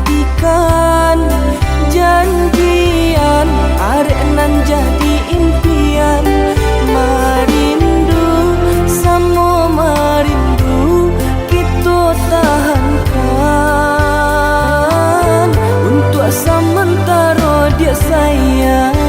nantikan janjian arek nan jadi impian. Marindu sama marindu kita tahankan untuk sementara dia sayang.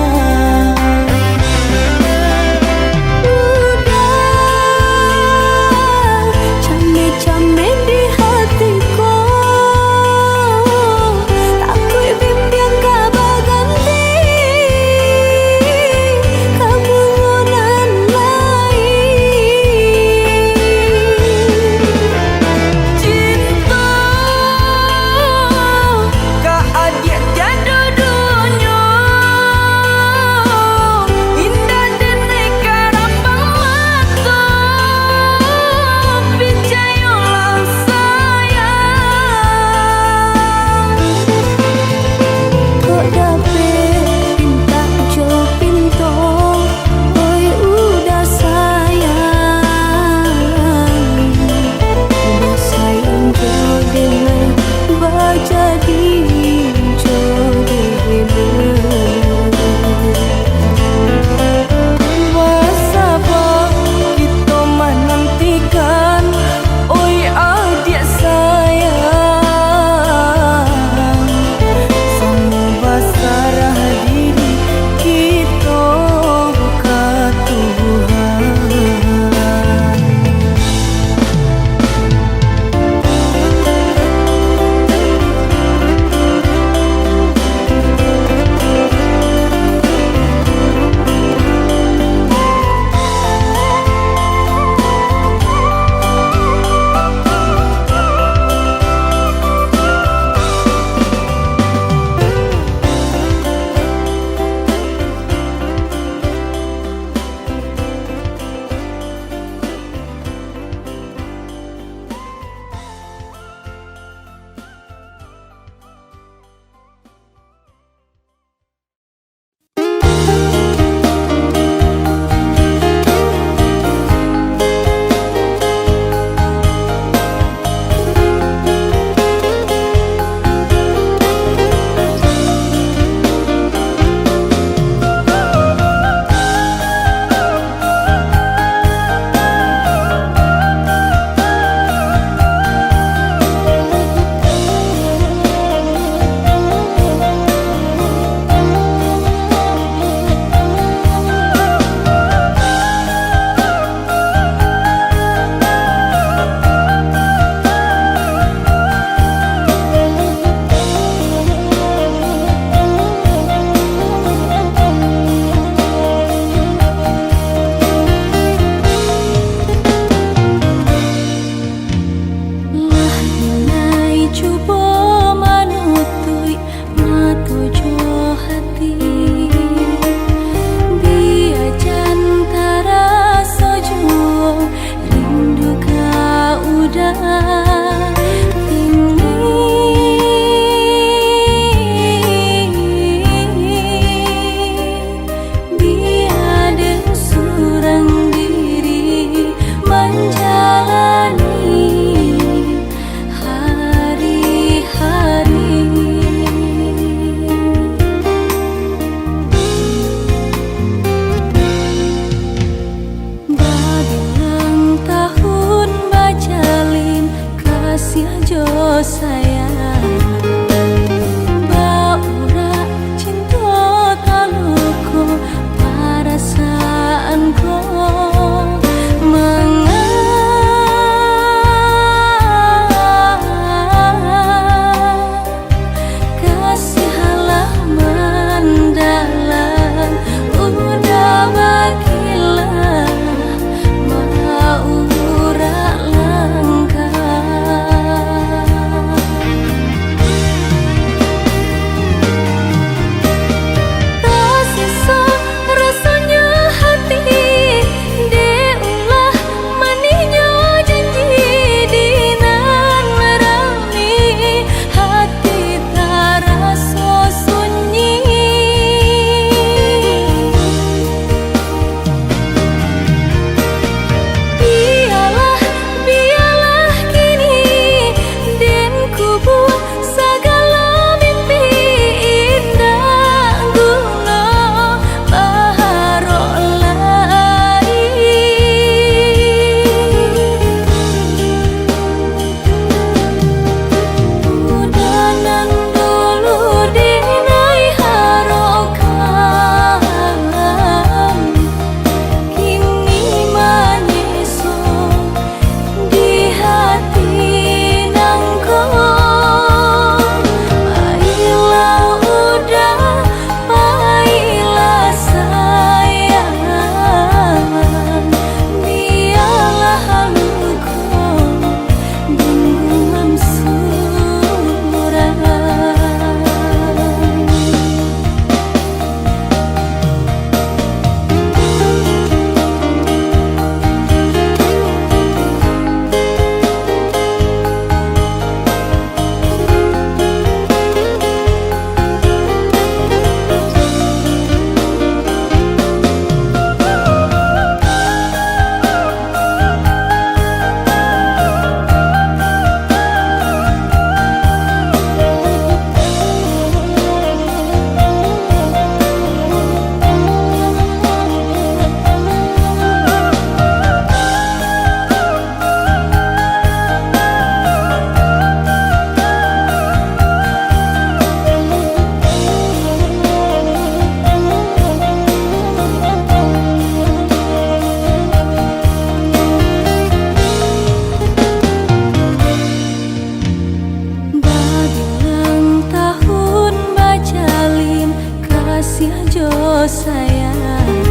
sayang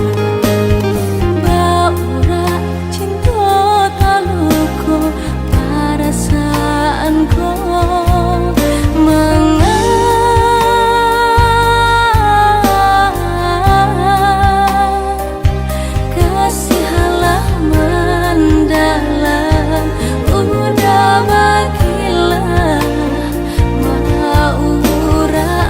Baura cinta taluku perasaanku kasih halaman dalam udah bagilah Baura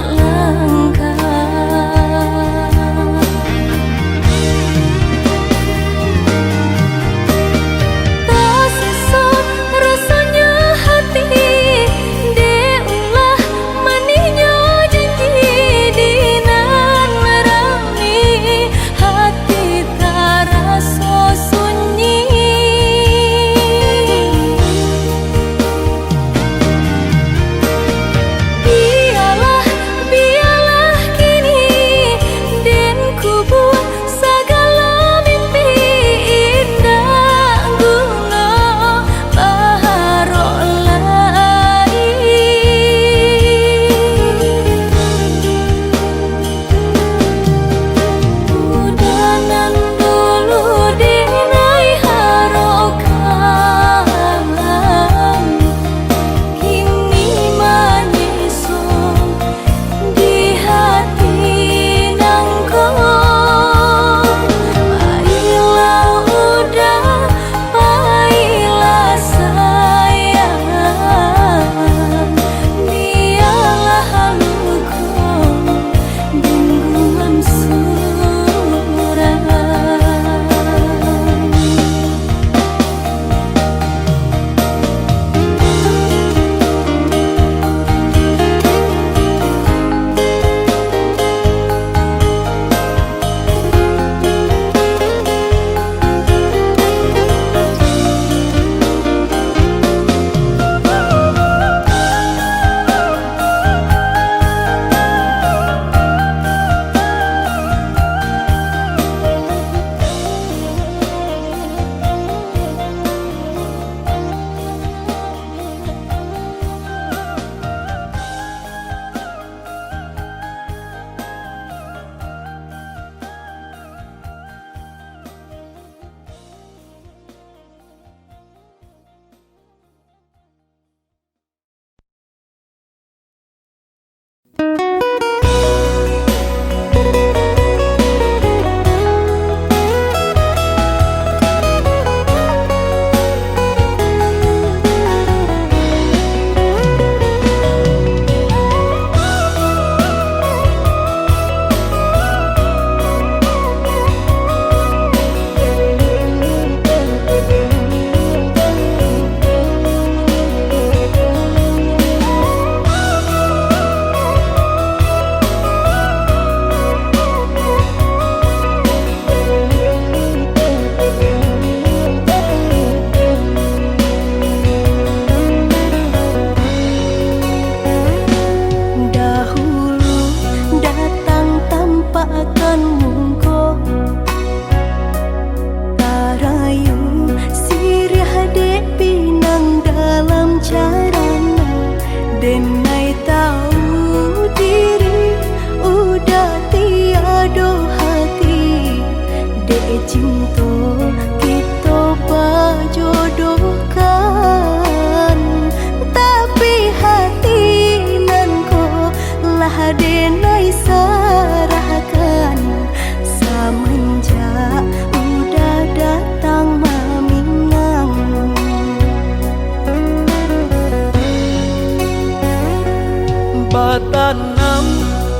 tanam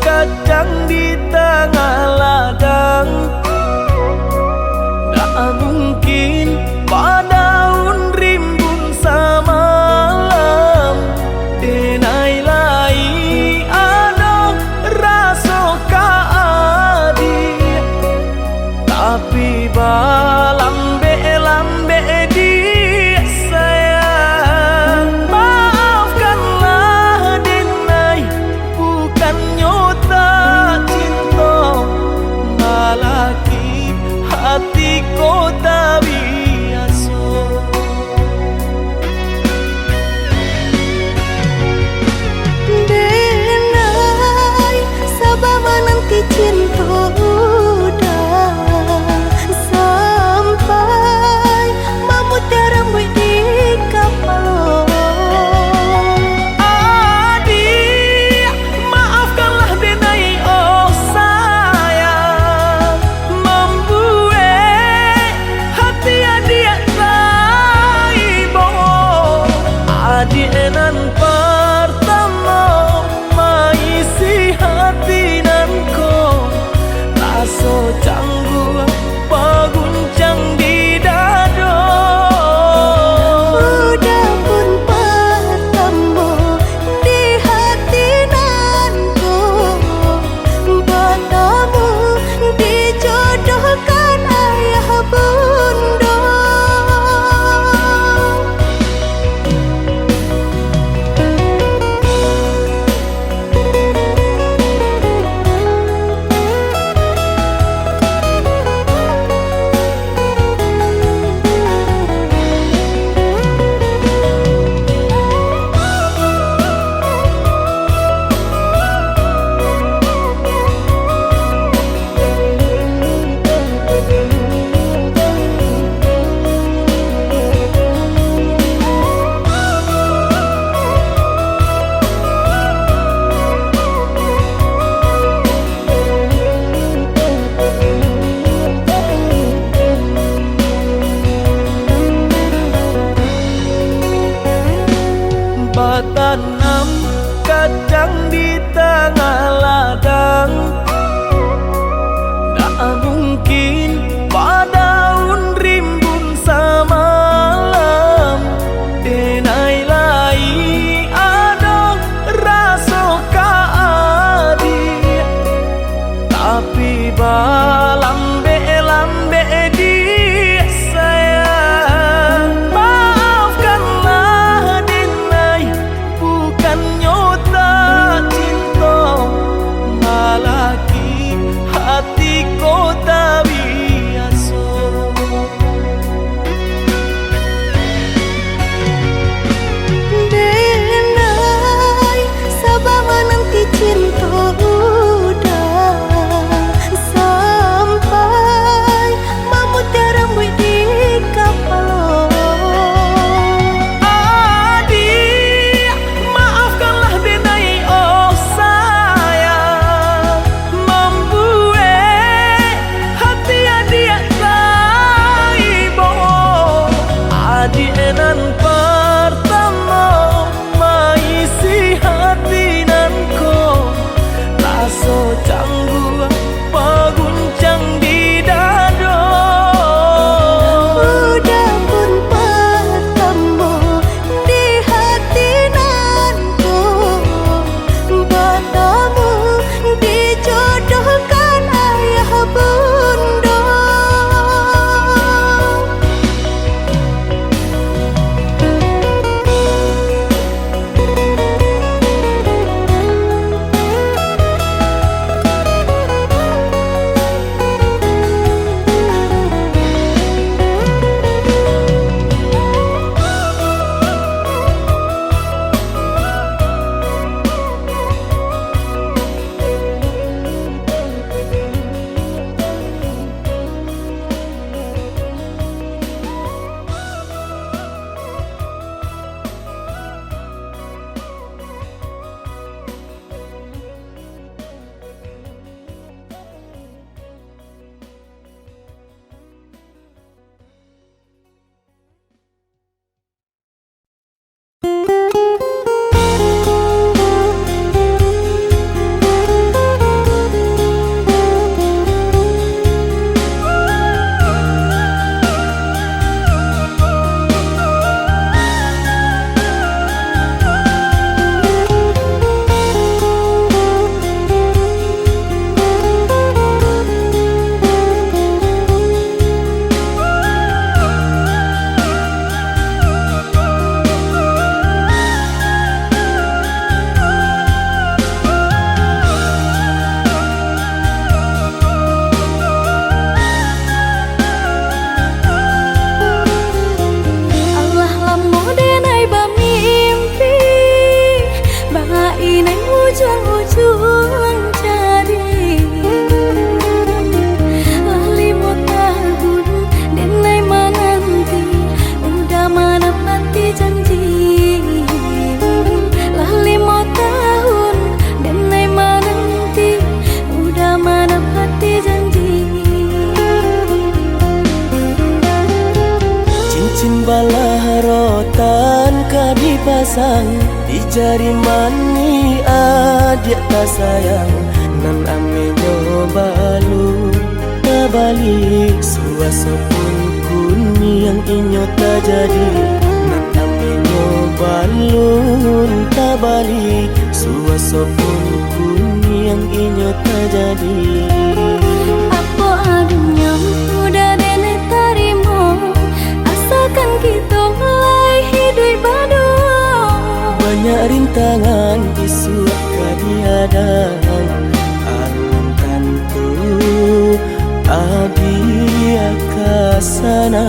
kacang di tengah ladang. Tak mungkin padaun rimbun samalam. Denai lai ada rasa kaadi, tapi lambe dia sayang. Maafkanlah Denai, bukannya tak cinta, malaki hati ko tak biasa. neng ujung-ujung jari lali mau tahun denai menanti udah menepati janji lali mau tahun denai menanti udah menepati janji cincin balah rotan ka dipasang di jari mani adik tak sayang nan ame nyobalu tabali suasa pun kuni yang inyo tak jadi nan ame nyobalu tabali suasa pun kuni yang inyo tak jadi apa adunya udah nenek tarimo asalkan kita mulai hidup baru banyak rintangan isu kadiadaan alun tantu abi akasana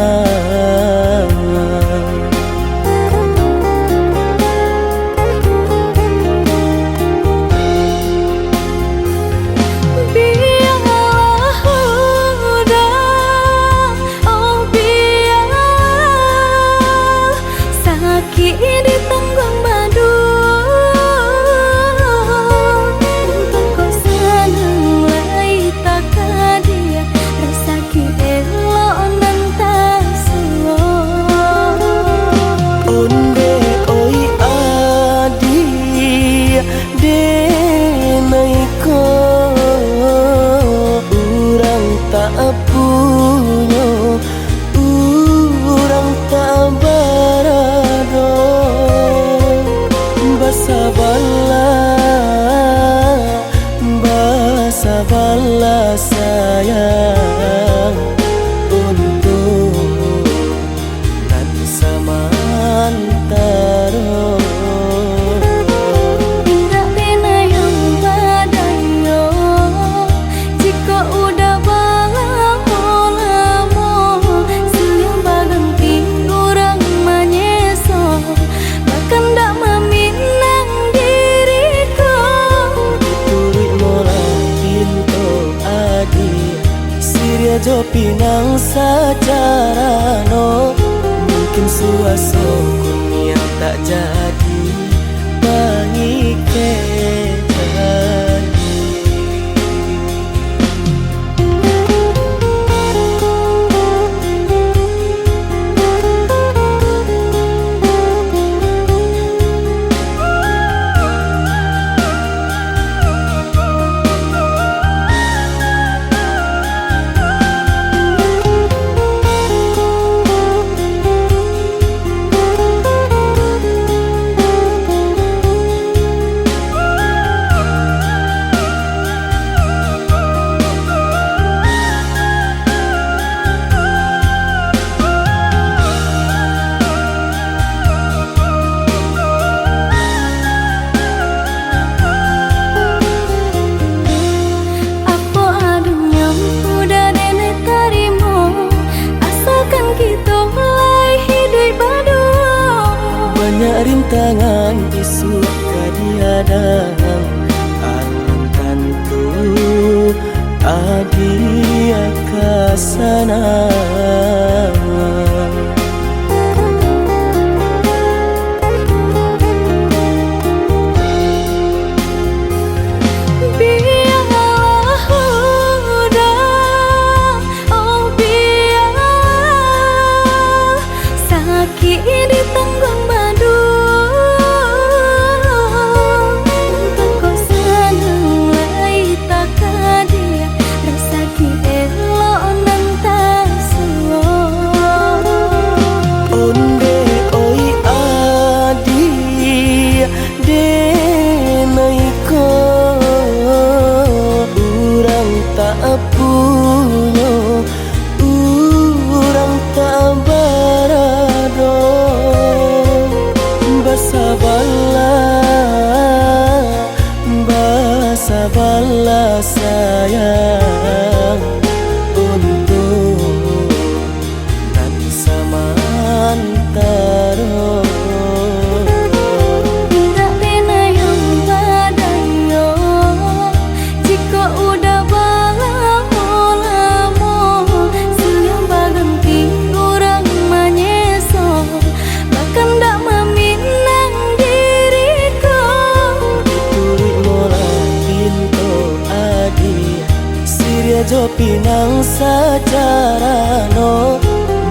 Sabarlah sayang untuk nanti samantara indah pena yang badayo jika udah lamo siang baganti orang menyeso bahkan tak meminang diriku diturit mola pinto adi siria jo pinang secara no mungkin suaso kunia tak jadi mengikat rintangan isu kadiadaan alun tantu adi akasana sabarlah sayang untuk nanti samantara indah pena yang Jo pinang secara no,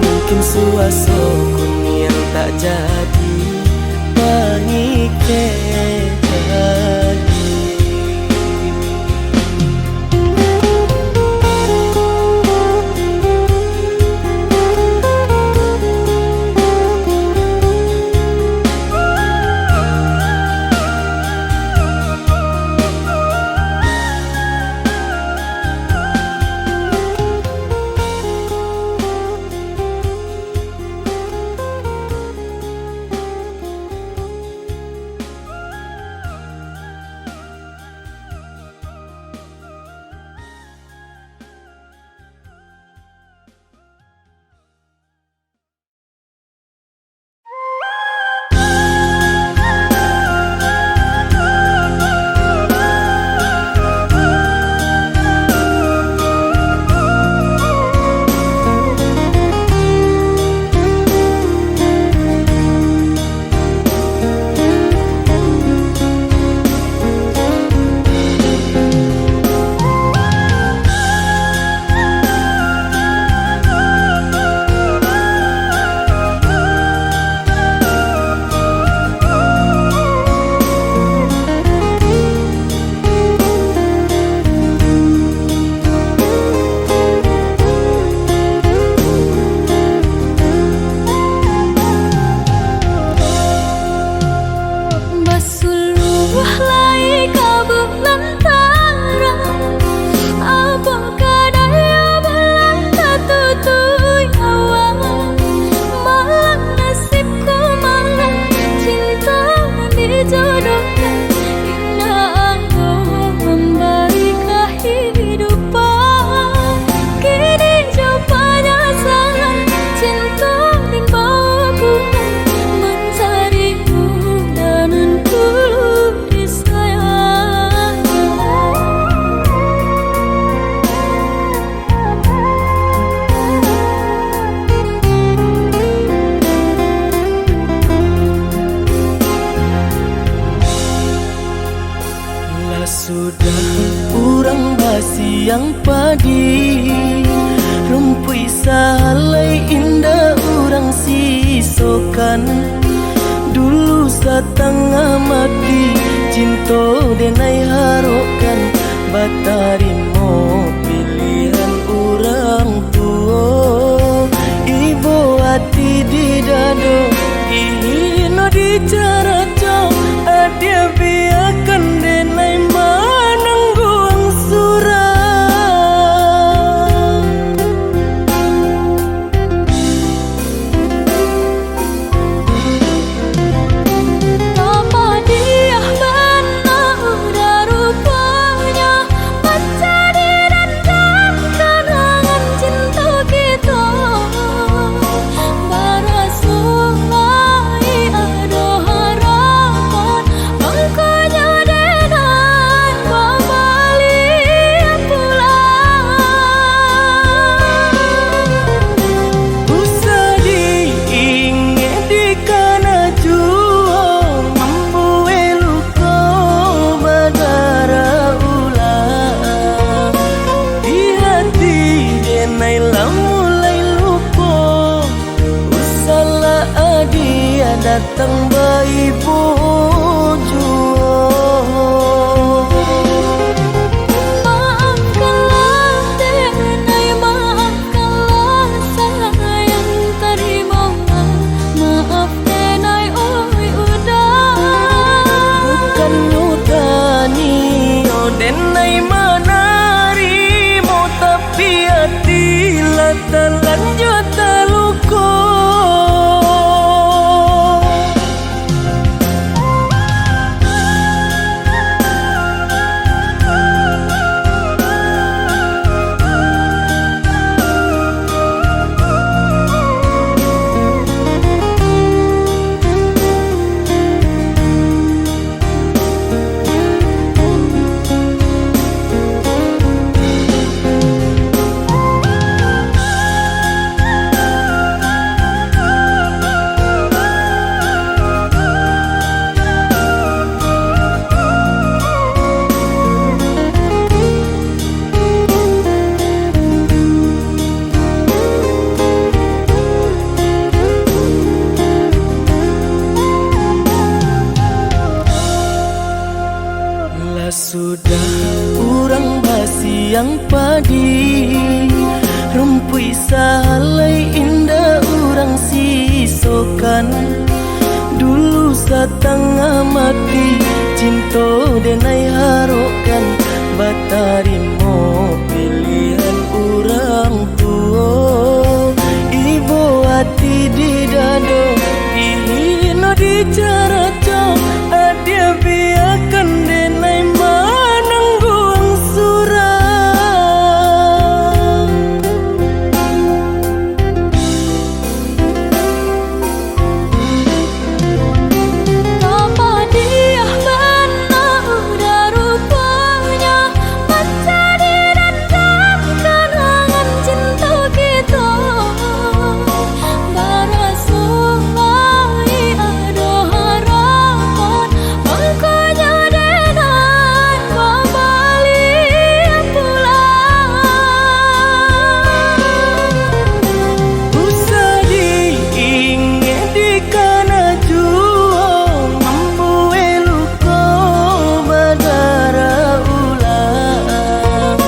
mungkin suaso kun yang tak jadi pangike tadi. Yang padi rumpui salai indah urang sisokan dulu setengah mati cinta denai harokan batarimo pilihan urang tua ibu hati di dado ino di cara jauh adia biarkan denai manangguang surah. Datang bayi bojo maafkanlah denai maafkanlah sayang terima maaf denai oi udah bukan nyutani oh denai manarimo tapi hati lah terlanjut terluka. Sudah urang basiang padi rumpui salai indah urang sisokan dulu satengah mati cinta denai harokan batarimo pilihan urang tua ibu hati di dado ihino di cara cok adia biarkan denai manangguang surang Apa dia benar udah rupanya menjadi dendam kenangan cinta kita barasulai ada harapan makanya denai kembali pulang usah diingat di kana juang membuai luka badara ulang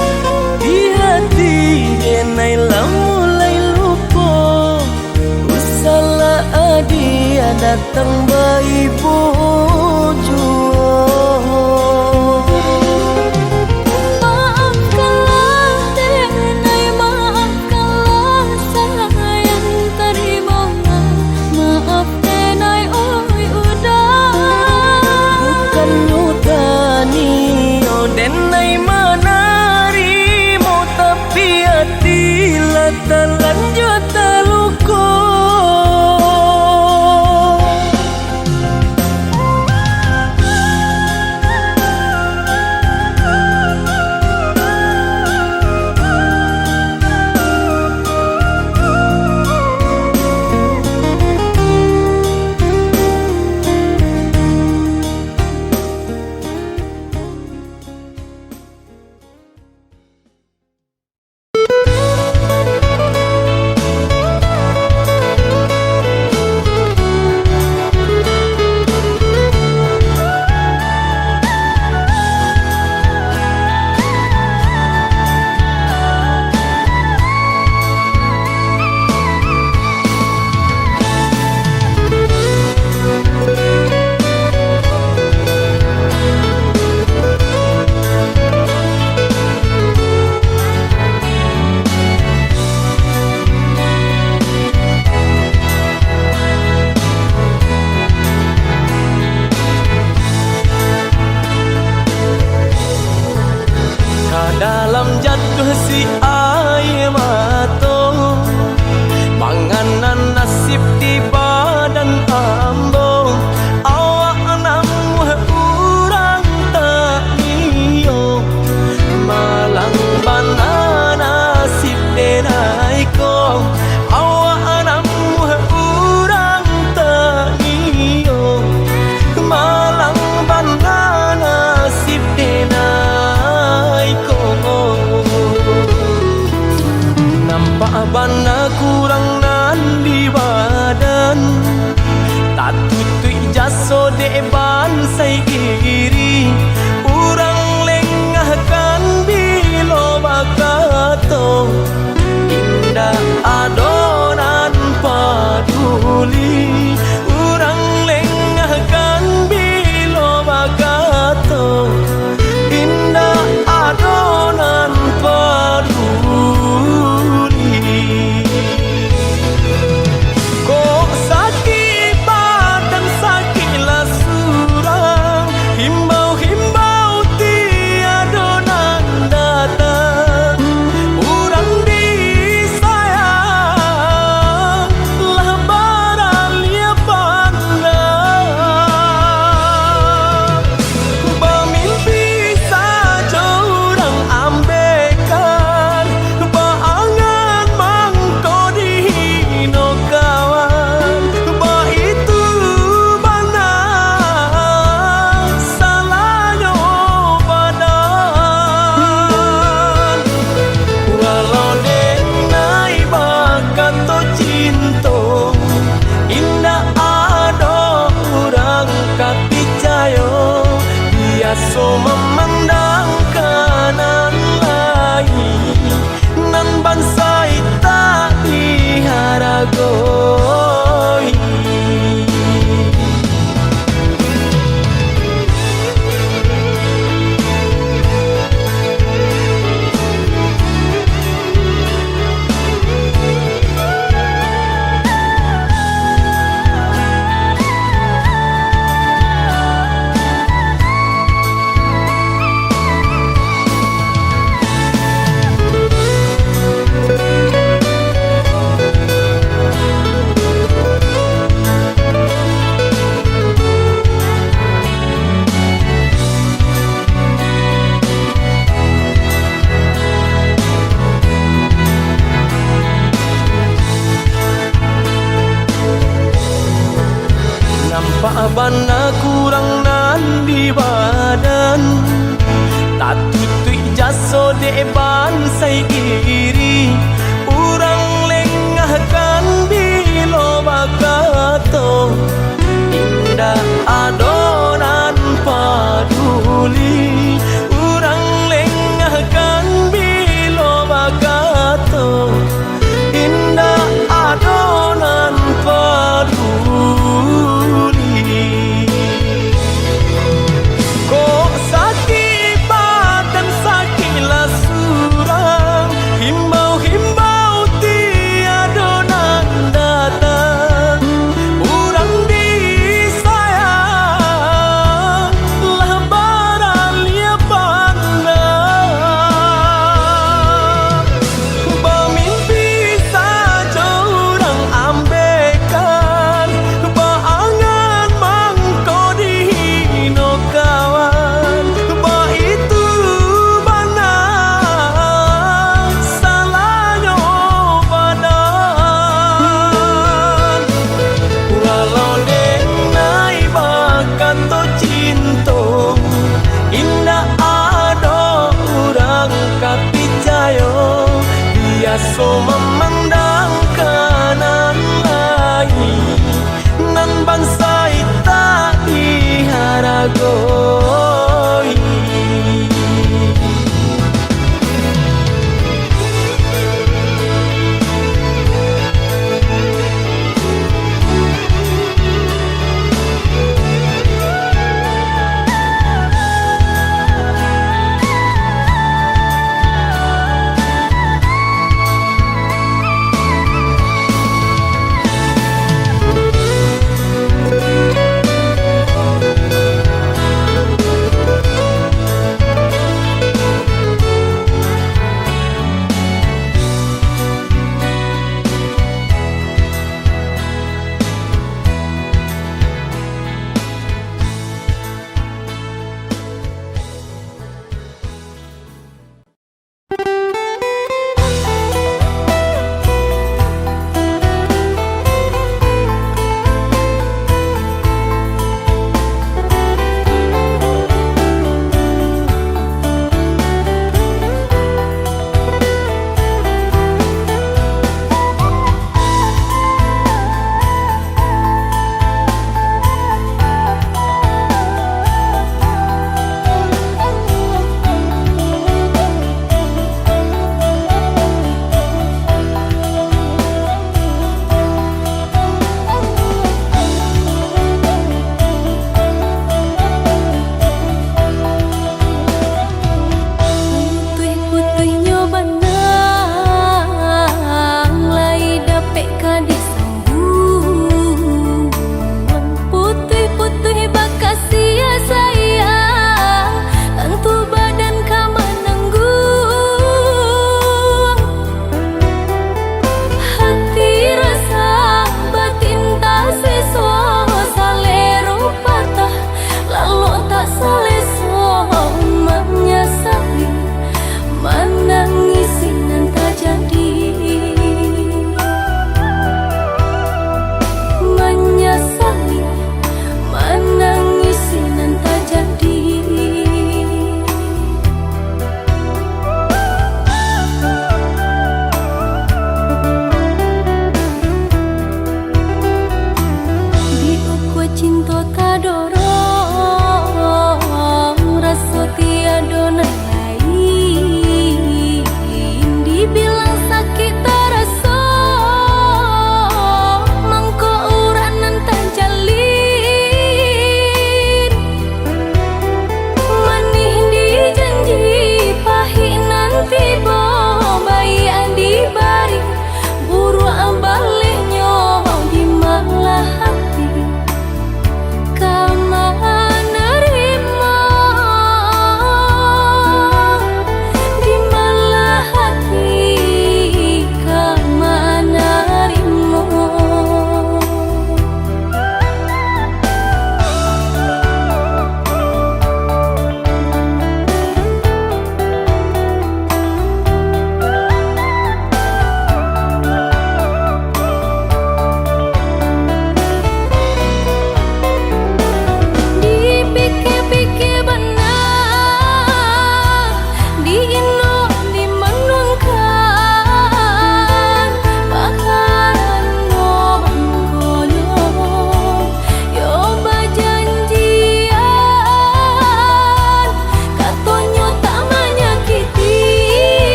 di hati denai lah mulai lupa usahlah dia datang bayi juang maafkanlah denai maafkanlah sayang terimalah maaf denai oi udah bukan nyutani oh denai menarimo tapi hati lah terlanjur terluka dalam jatuh si air mata manganan nasib di badan ambo awak namu urang tak niyo malang bana nasib denai ko awak namu urang tak niyo malang bana nasib denai ko nampak bana kurang nan di badan tak tutui jaso de ban sai iri urang lengahkan bilo bakato indah adonan paduli urang lengahkan bilo bakato indah adonan paduli kok sakit badan sakitlah surang himbau-himbau tiadonan datang urang disayang lah barang lia pandang bermimpi saja urang ambekan baangan mangko dihino kawan ba itu bana salahnya badan walau denai bakato cinta indah ado urang kapicayo biasa memang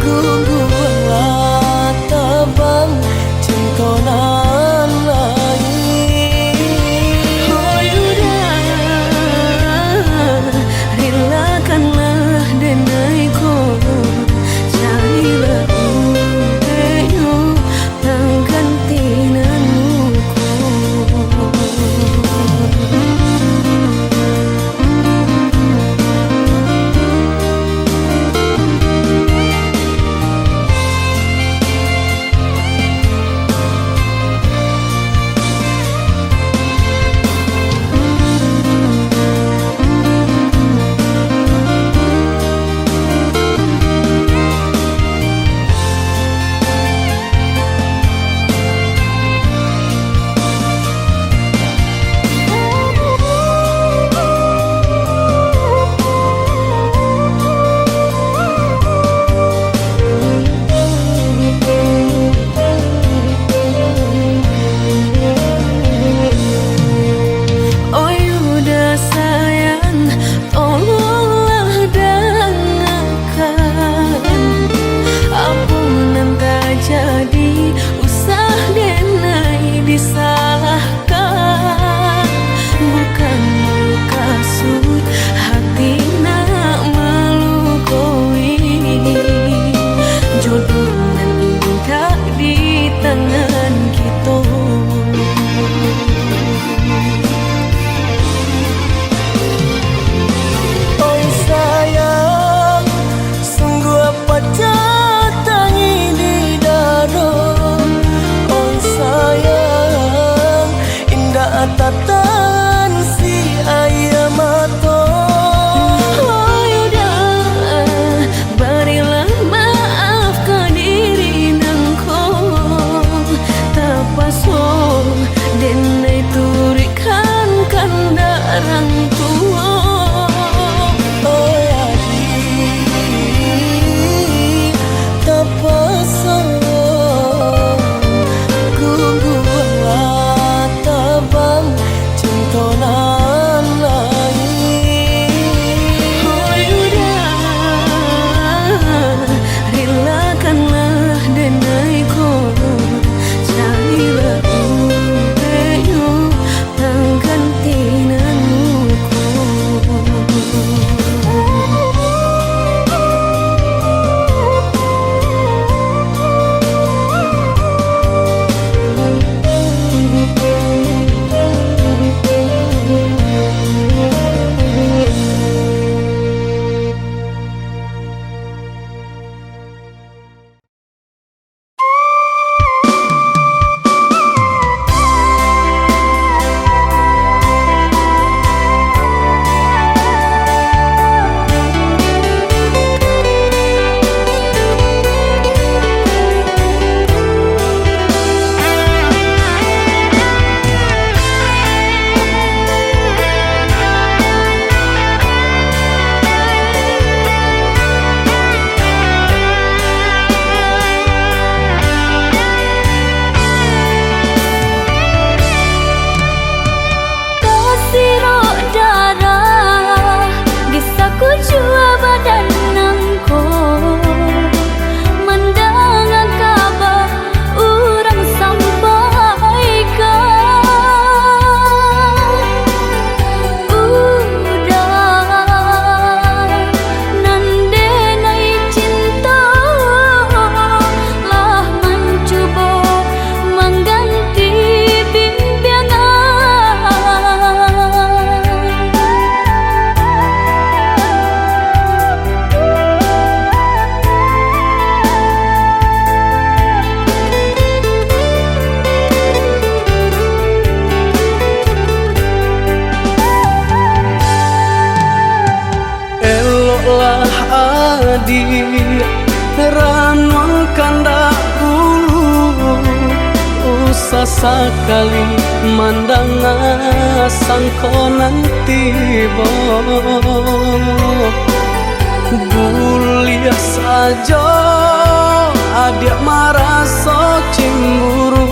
Gunggulah tabang cintonan lain. Oh yuda, relakanlah denaiku, carilah upeyo penggantinanku. Oh yuda sayang, tolonglah dengarkan. Ampunan tak jadi, usah denai disalahkan. Bukan kasut hati nak melukoi, jodoh nan indah di tangan kita. Oi sayang, sungguh apa datang ini dado. Oi sayang, indah tatan si ayam mato. Oh yuda, berilah maaf ke diri nangko. Tapaso denai turikan kandarang tua. Oi adik, tapasa gunggulah tabang cintonan lain. Oh yuda, relakanlah denaiku, carilah upeyo penggantinanku. di ranul kandak bulu usah sekali mandang sangko nanti buliah saja adik merasa cemburu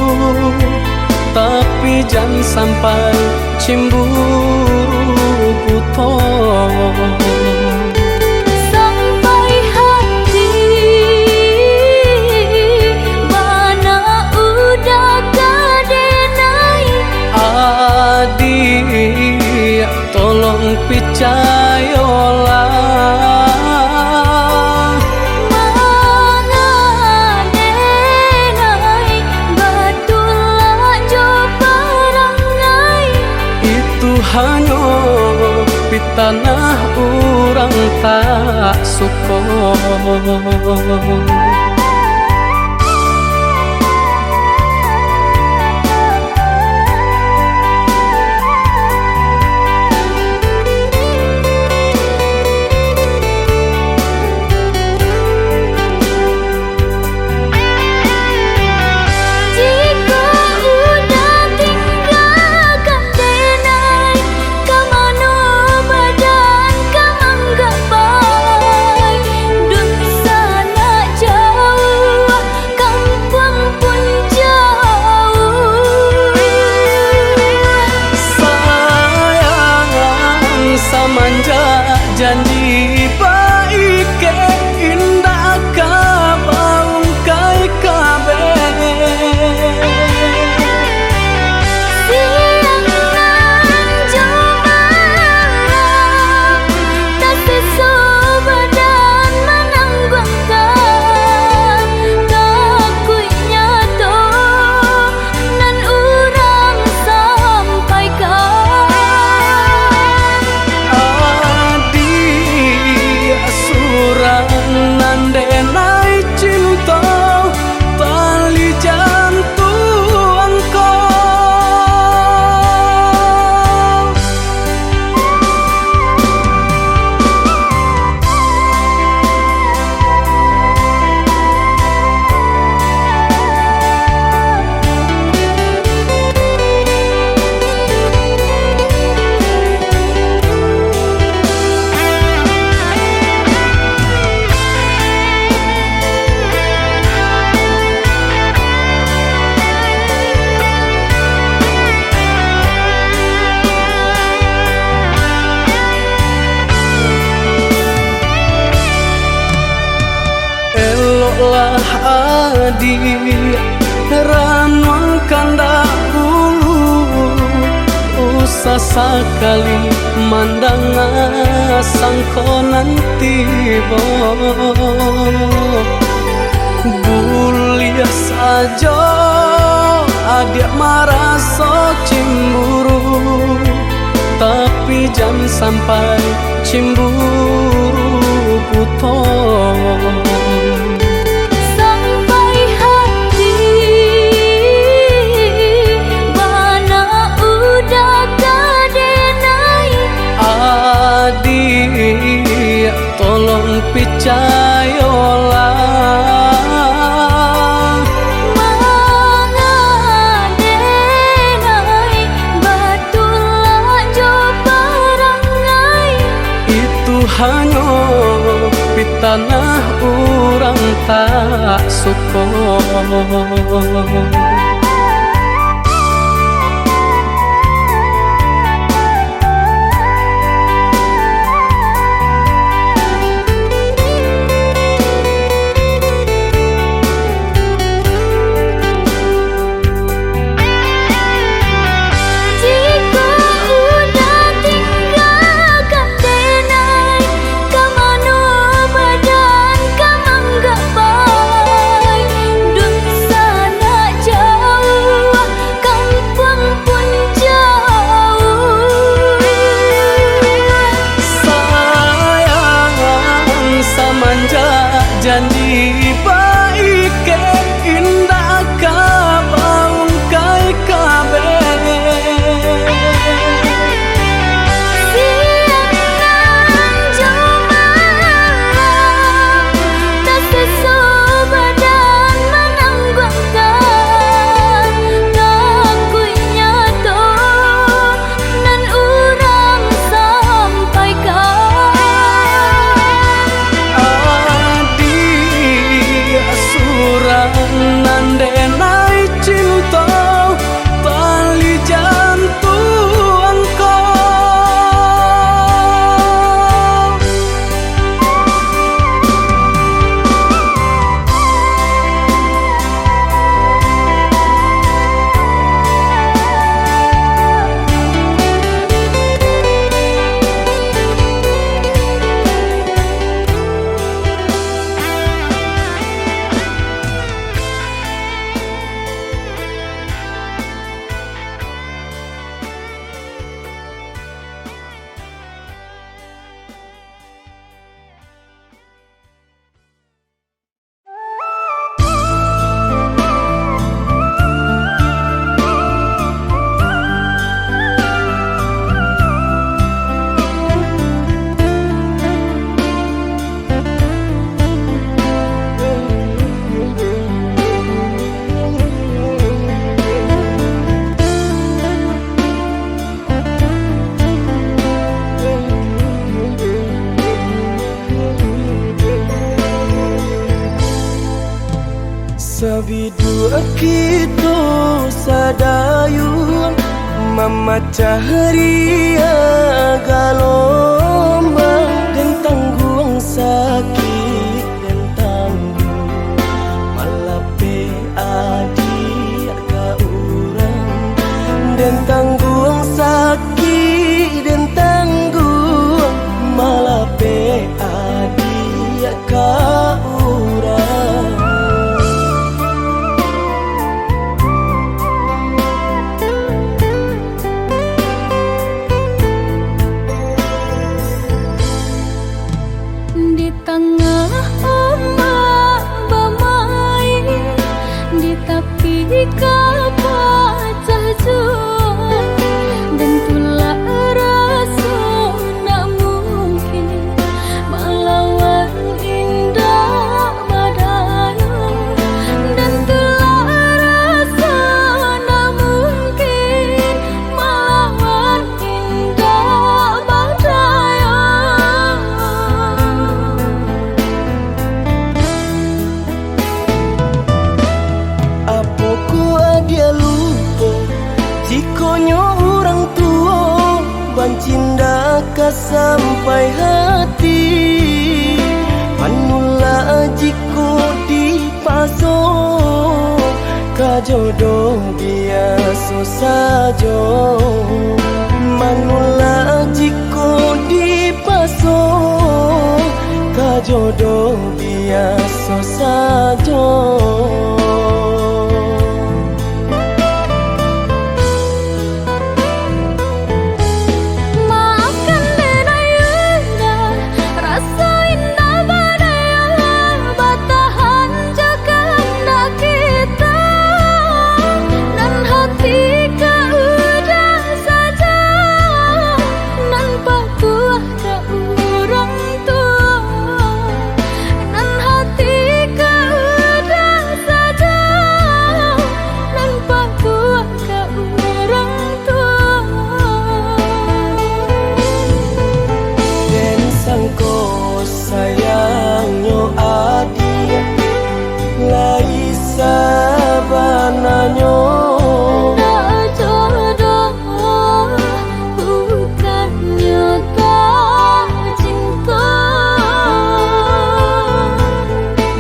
tapi jangan sampai cemburu buta. Sang tanah urang tak suko. Janji baik ke indah ka baung kai kabeh. Siang nan jumalang tak sesobadan menanggungkan takunya to nan urang sampaikan. Nandenai cinta tali jantung kau. Eloklah adik ranul kanda bulu, usah sekali mandang sangko nanti bo. Bulia saja adik merasa cemburu, tapi jangan sampai cemburu buta. Tolong percayalah, mengadenai batulah jo perangai. Itu hanya di tanah urang tak suko. Janji baik ke indah ka baung kai kabeh. Siang nan jumalang tak sesobadan menanggungkan takunya to nan urang sampaikan. Sabidu kita sadayun memecah ria galombang dan tanggung sakit dan tanggung malape adik ka urang dan tanggung sakit dan tanggung malape adik ka urang. Di tengah ombak bermain, di tepi kapal cajuan, dan tulah rasa nak mungkin melawan indah badai, dan tulah rasa nak mungkin melawan indah badai. Dia lupa jikonyo orang tua bancinda ka sampai hati panula jiko di paso ka jodoh biasa saja manula jiko di paso ka jodoh biasa saja. Sayangnya adik lai sabananya Tak jodoh bukannya tak cinta,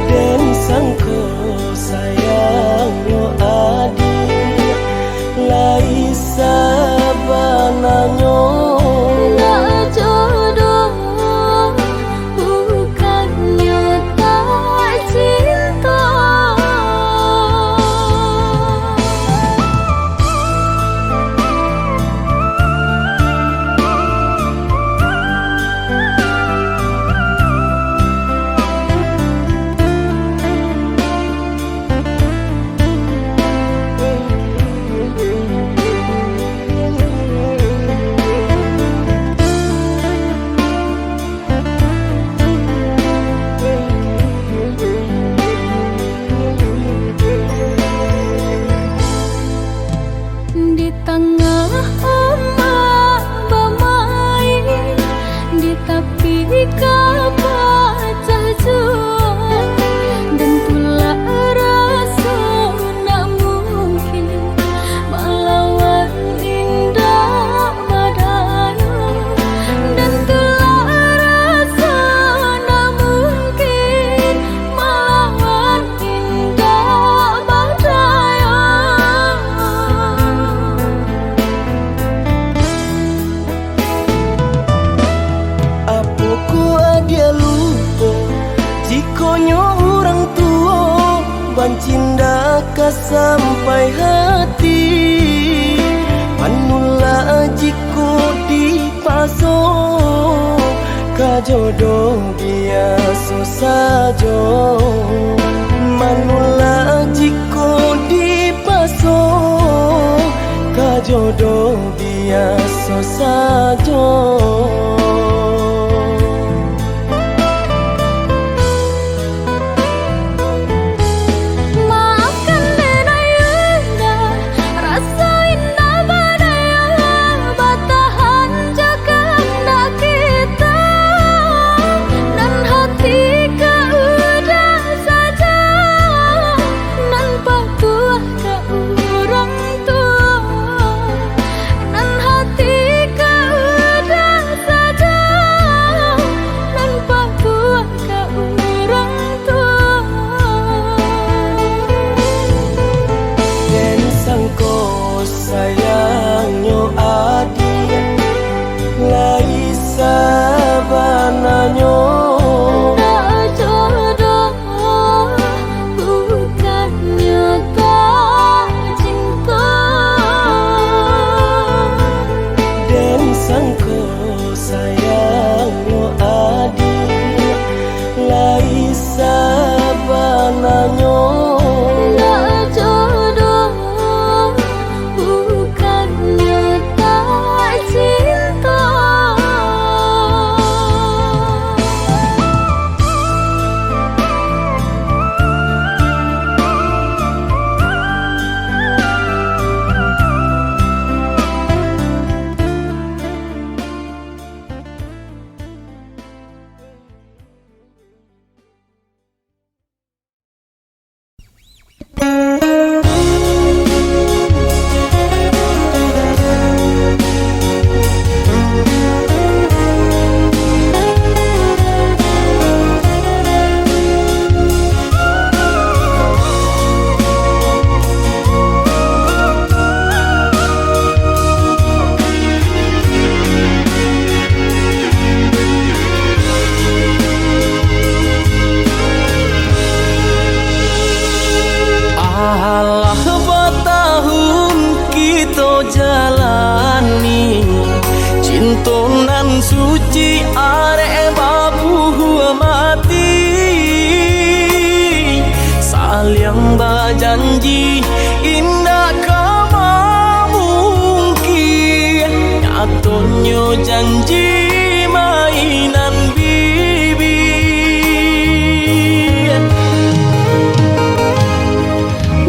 dan sangko sayangnya adik lai sabananya. di tengah ombak bermain, di tepi kapal cajuan, dan tulah rasa nak mungkin melawan indah badai, dan tulah rasa nak mungkin melawan indah badai. Dia lupa jikonyo orang tua bancinda ka sampai hati panula jiko di paso ka jodoh biasa saja manula jiko di paso ka jodoh biasa saja. janji indah kama mungkin nyatonyo janji mainan bibi.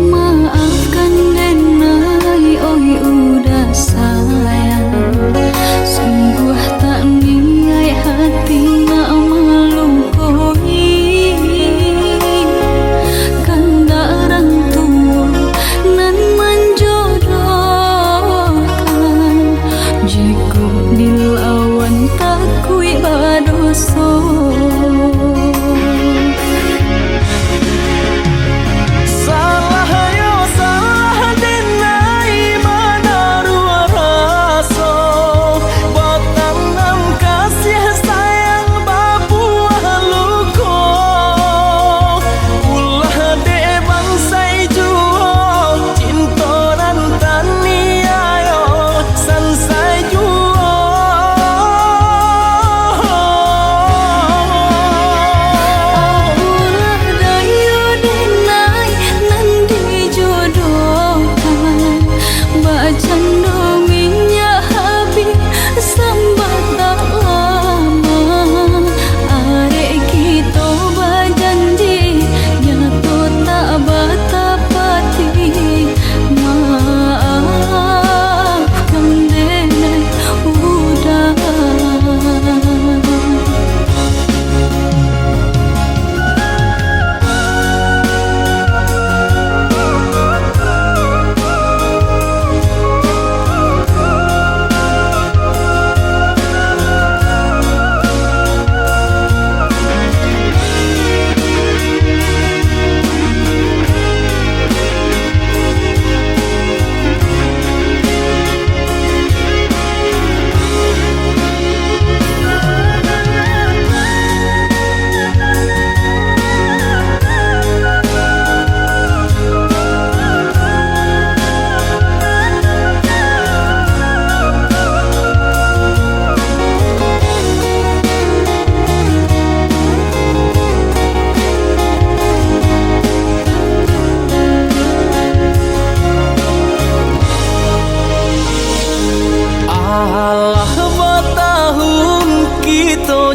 Maafkan Denai, oi udah sayang, sungguh tak niat hati nak melukoi. Kanda orang tua nan menjodohkan, jika dilawan takui badoso.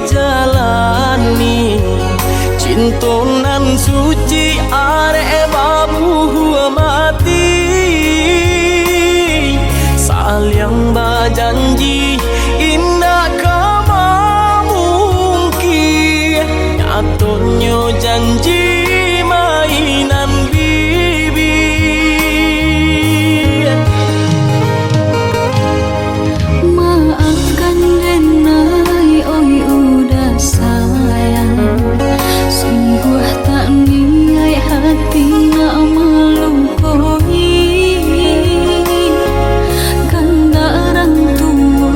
Jalani cintonan suci arek babu mati, saling berjanji indah kama mungkin nyatonyo janji mainan bibi. Maafkan Denai, oi udah sayang, sungguh tak niat hati nak melukoi. Kanda orang tua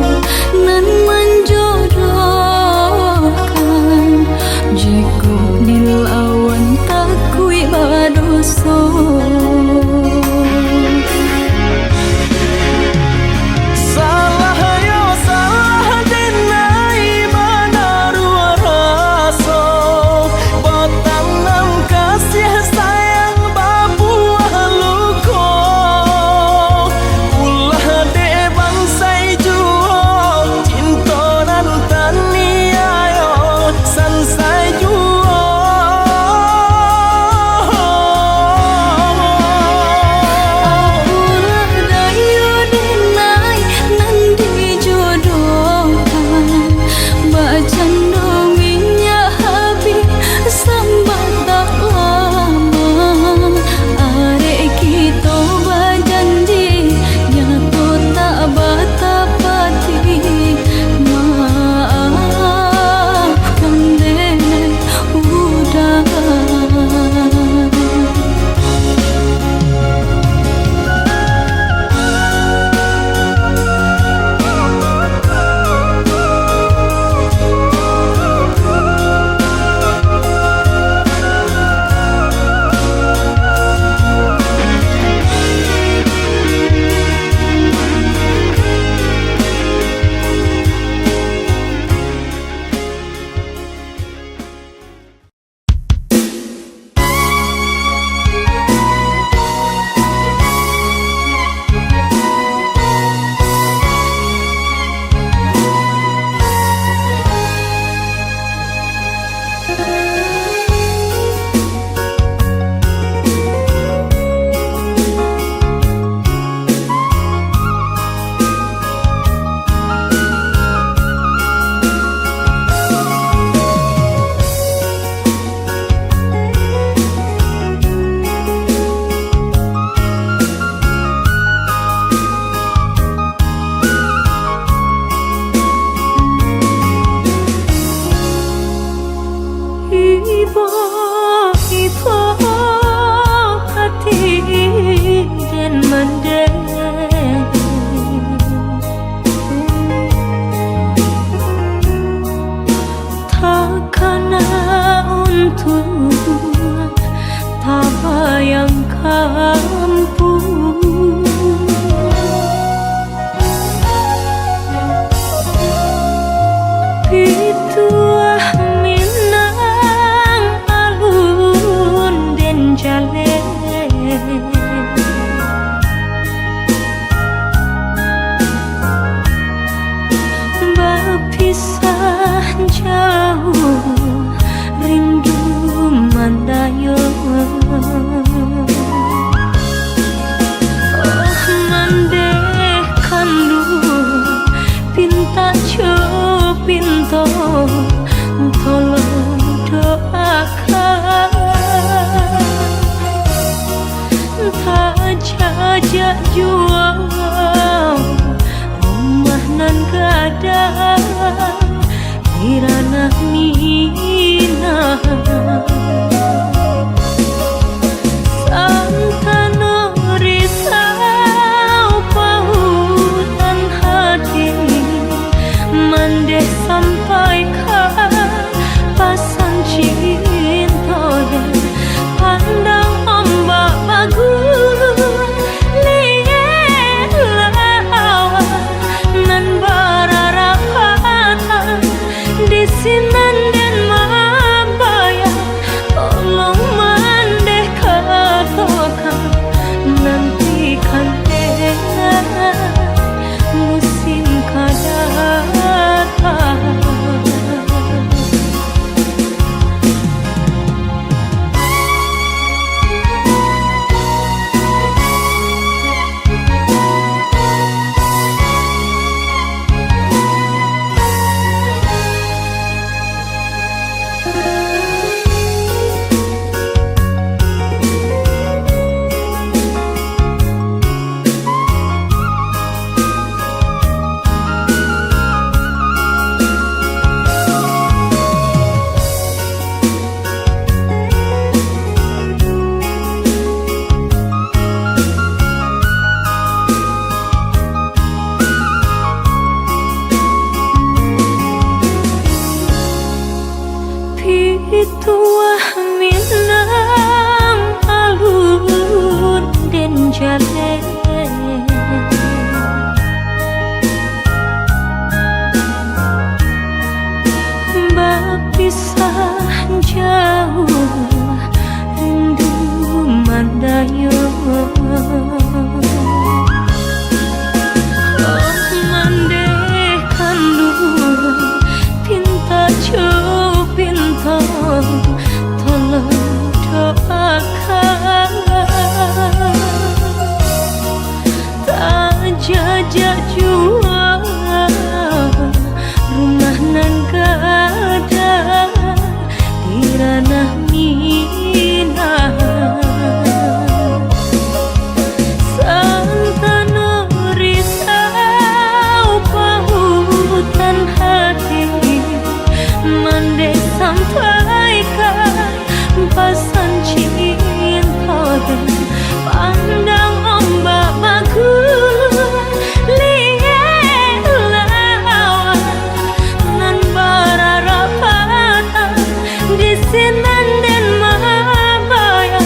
Santano risau pautan hati, mandeh sampaikan pasan cinta, pandang ombak bagus liat lawan nan bararapatan di sinan dan mabaya, tolong mandeh katakan nantikan musim kadatang. Ituah minang alun dan jalan, berpisah jauh rindu mandayo. Mandehkan dulu pinta pinta, tolong doakan tak jajak jua rumah nan gada di ranah Minang. Santano risau pautan hati, mandeh sampaikan pasan cinta, pandang ombak bagus liat lawan nan bararapatan di sinan dan mabaya,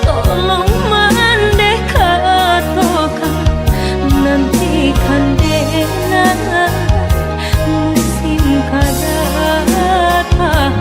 tolong mandeh katakan nantikan musim kadatang.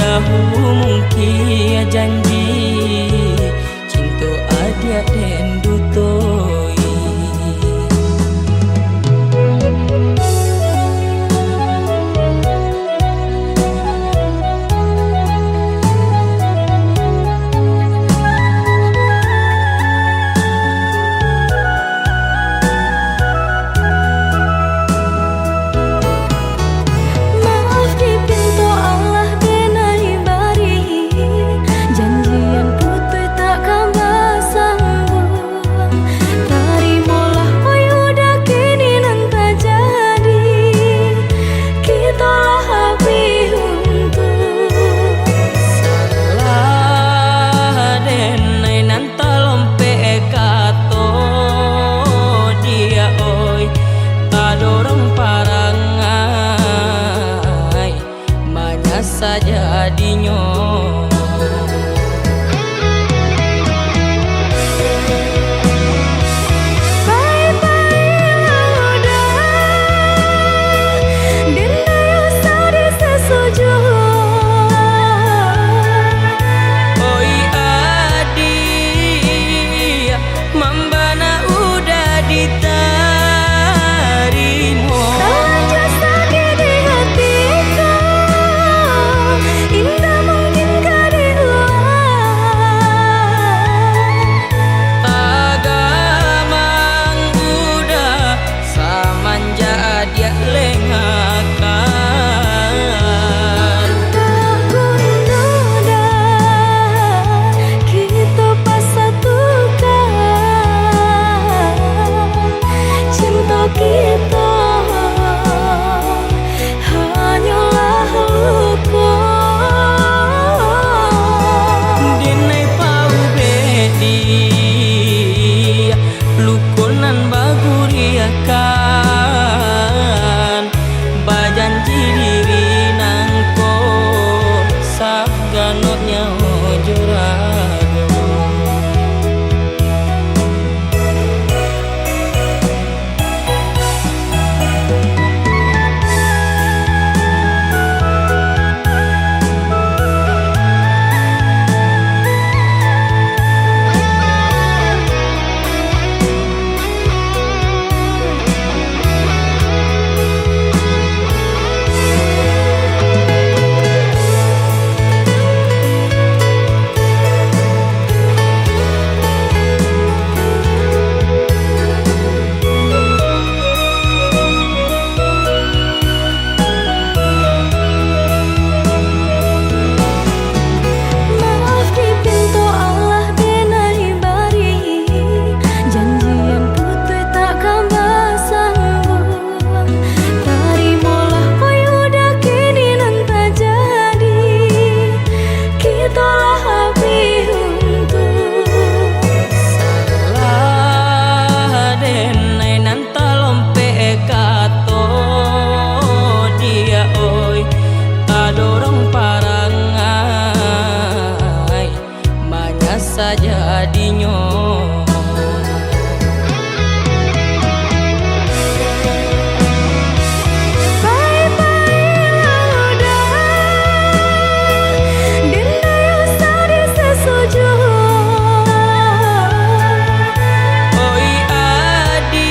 Dahulu mungkin janji cinta adik-adik diterima. Terlanjur sakit di hatiku, indah mungkin kau diulang. Agamang Buddha samanja dia lengakan. Tak kunoda kita pas satukan, cinta kita hanyalah luka. Dinai pau bedi lukunan baguriakan, bajanji diri nangko saganotnya juragan. Maaf di pintu Allah denai bari, janjian putih takkan bersambung. Terimalah oi udah kini nan tak jadi, kita lah habis untung. Salah denai nanta lompe kato dia oi adorong parangai banyak saja dinyo. Baik-baiklah udah, dinda usah disesujud. Oi adi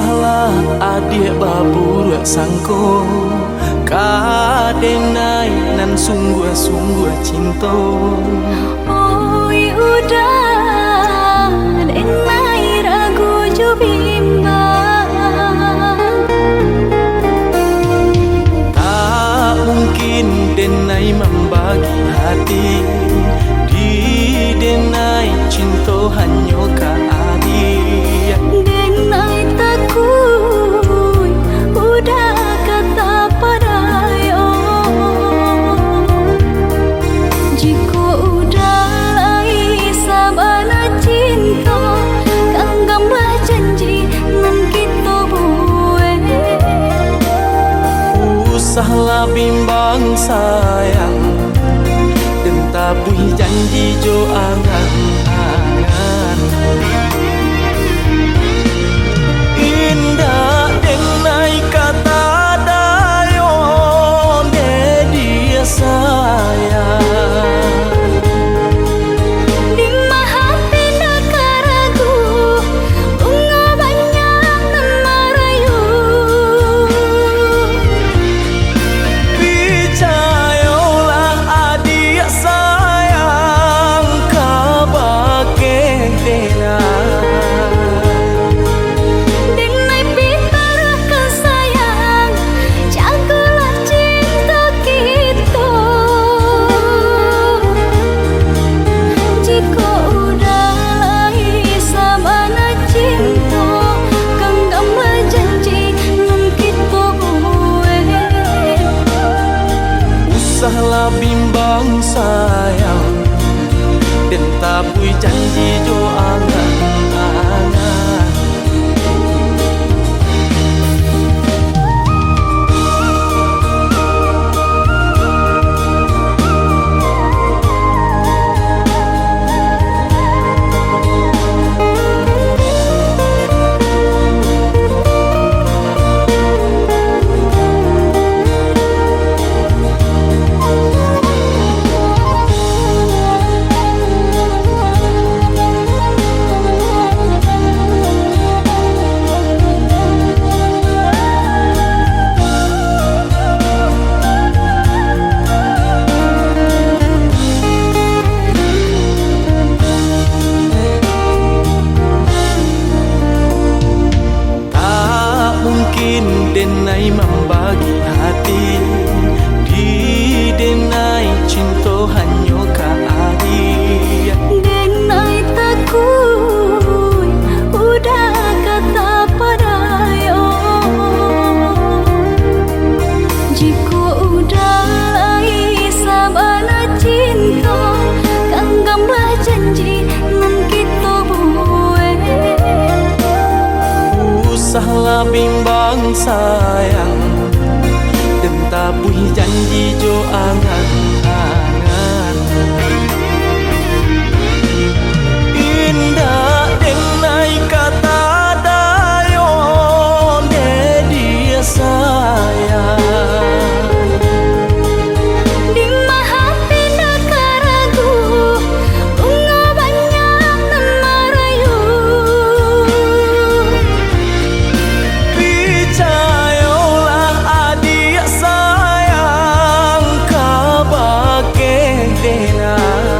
Usahlah adik babur sangko kadenai nan sungguh-sungguh cinta. Oi udah denai ragu jo bimbang. Tak mungkin denai membagi hati, di denai cinta hanya ka adik. Denai takut udah kata padayo. Jika udah lai sabana cinta, kanggamblah janji nan kita buat. Usahlah bimbang sayang, dan tabui janji jo angan-angan. Indah denai kata dayo de dia sayang. Di mahapi nak ragu, bunga banyak nan merayu. Percayalah adik sayang, kabake denai. Denai pitarakan sayang, jagalah cinta kita. Jika udah lai sabana cinta, kanggamblah janji nan kita buat. Usahlah bimbang sayang, dan tabui janji jo angan-angan. Tak mungkin denai membagi hati, di denai cinta hanya ka adik. Denai takut udah kata padayo. Jika udah lai sabana cinta, kanggamblah janji nan kita buat. Usahlah bimbang sayang, dan tabui janji jo angan-angan. Indah denai kata dayo de dia sayang. Di mahapi nak ragu, bunga banyak nan merayu. Percayalah adik sayang, kabake denai.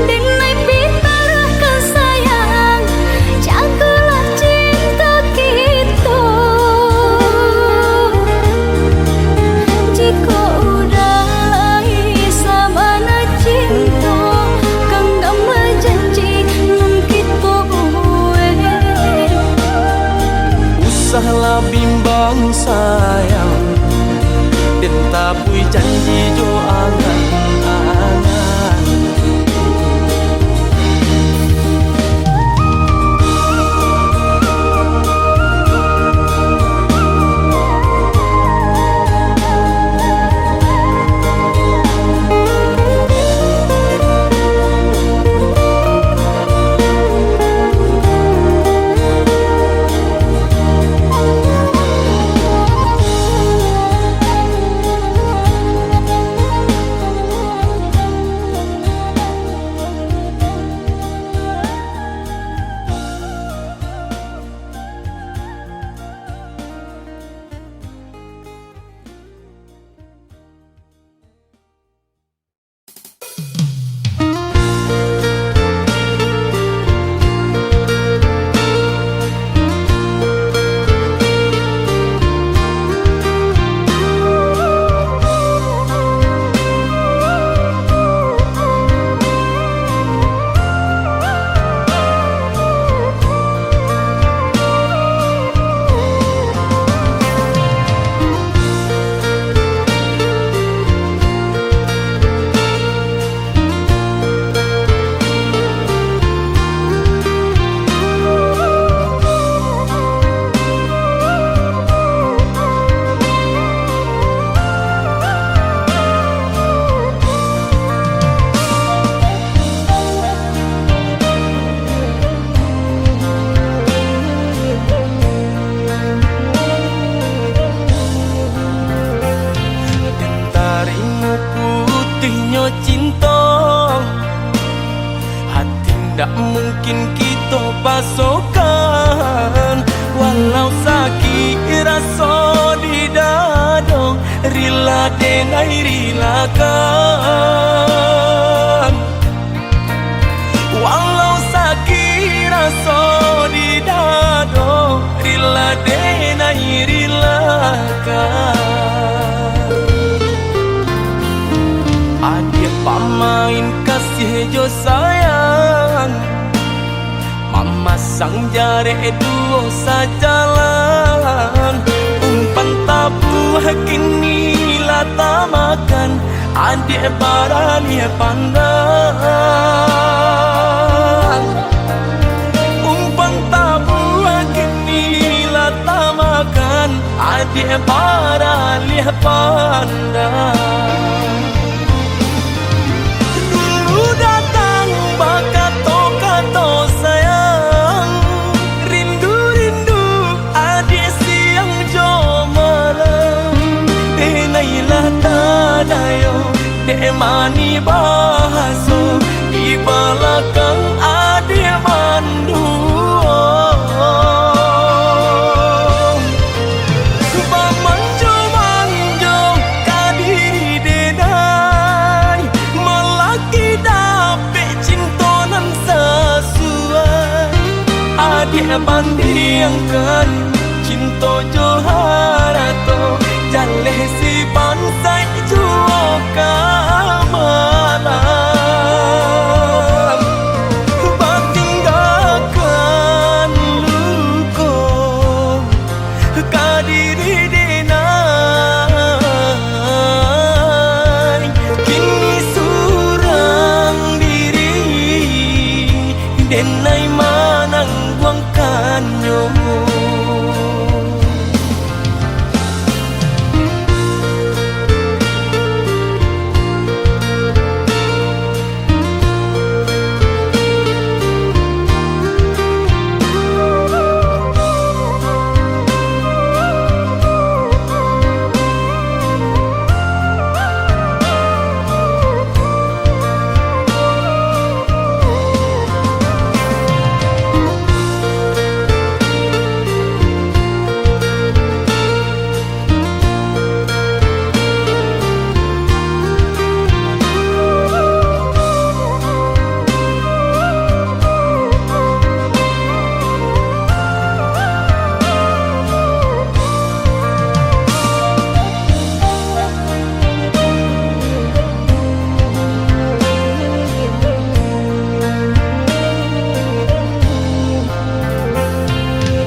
Denai pitarakan sayang, jagalah cinta kita. Jika udah lai sabana cinta, kanggamblah janji nan kita buat. Usahlah bimbang sayang, dan tabui janji jo angan-angan. tidak mungkin kita pasokan. Walau sakit rasa di dada, rela dengan rilakan. Walau sakit rasa di dada, rela dengan rilakan. Adik pamain kasih jo sayang, mama sang jare duo sajalan. Umpan tabuh kini lata makan, adik barani pandang. Umpan tabuh kini lata makan, adik barani pandang. Kato sayang, rindu-rindu adik siang jo malam. Nailah tadayo, dek mani bahaso, di belakang adik mandu. Manjo kadiri denai, melaki dapet cintonan sesuai. Adik bandingkan cinta joharato, jaleh si pansai juo kamalam. Batinggalkan luko kadiri denai, kini surang diri denai manang buangkannya.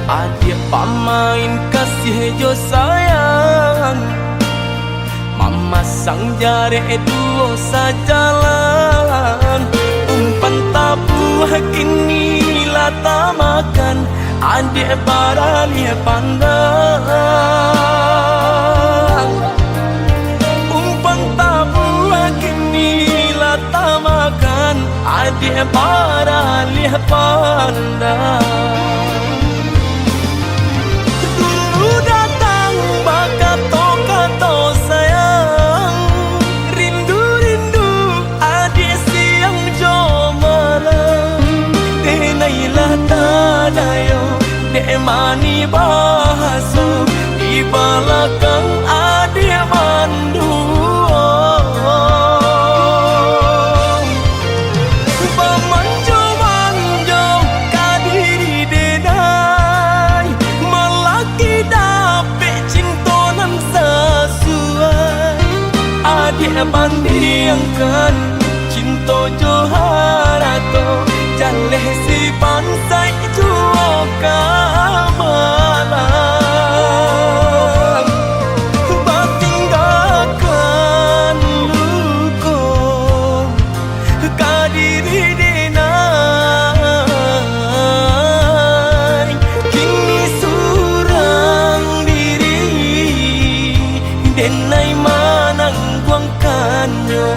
Adik pamain kasih jo sayang, mama sang jare duo sajalan. Umpan tabuh kini lata makan, adik barani pandang. Umpan tabuh kini lata makan, adik barani pandang. Kato sayang, rindu-rindu adik siang jo malam. Nailah tadayo, dek mani bahaso, di belakang adik mandu. Manjo kadiri denai, melaki dapet cintonan sesuai. Adik bandingkan cinta joharato, jaleh si pansai juo kamalam. Batinggalkan luko kadiri denai, kini surang diri denai manang buangkannya.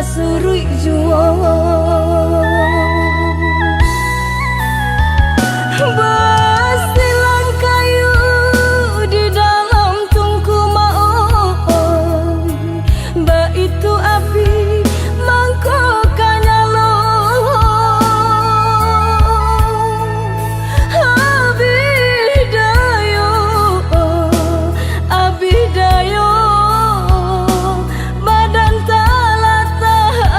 kasurui juo basilan kayu di dalam tungku maoi ba itu api mangkok kanyalo abidayo abidayo badan tak tahan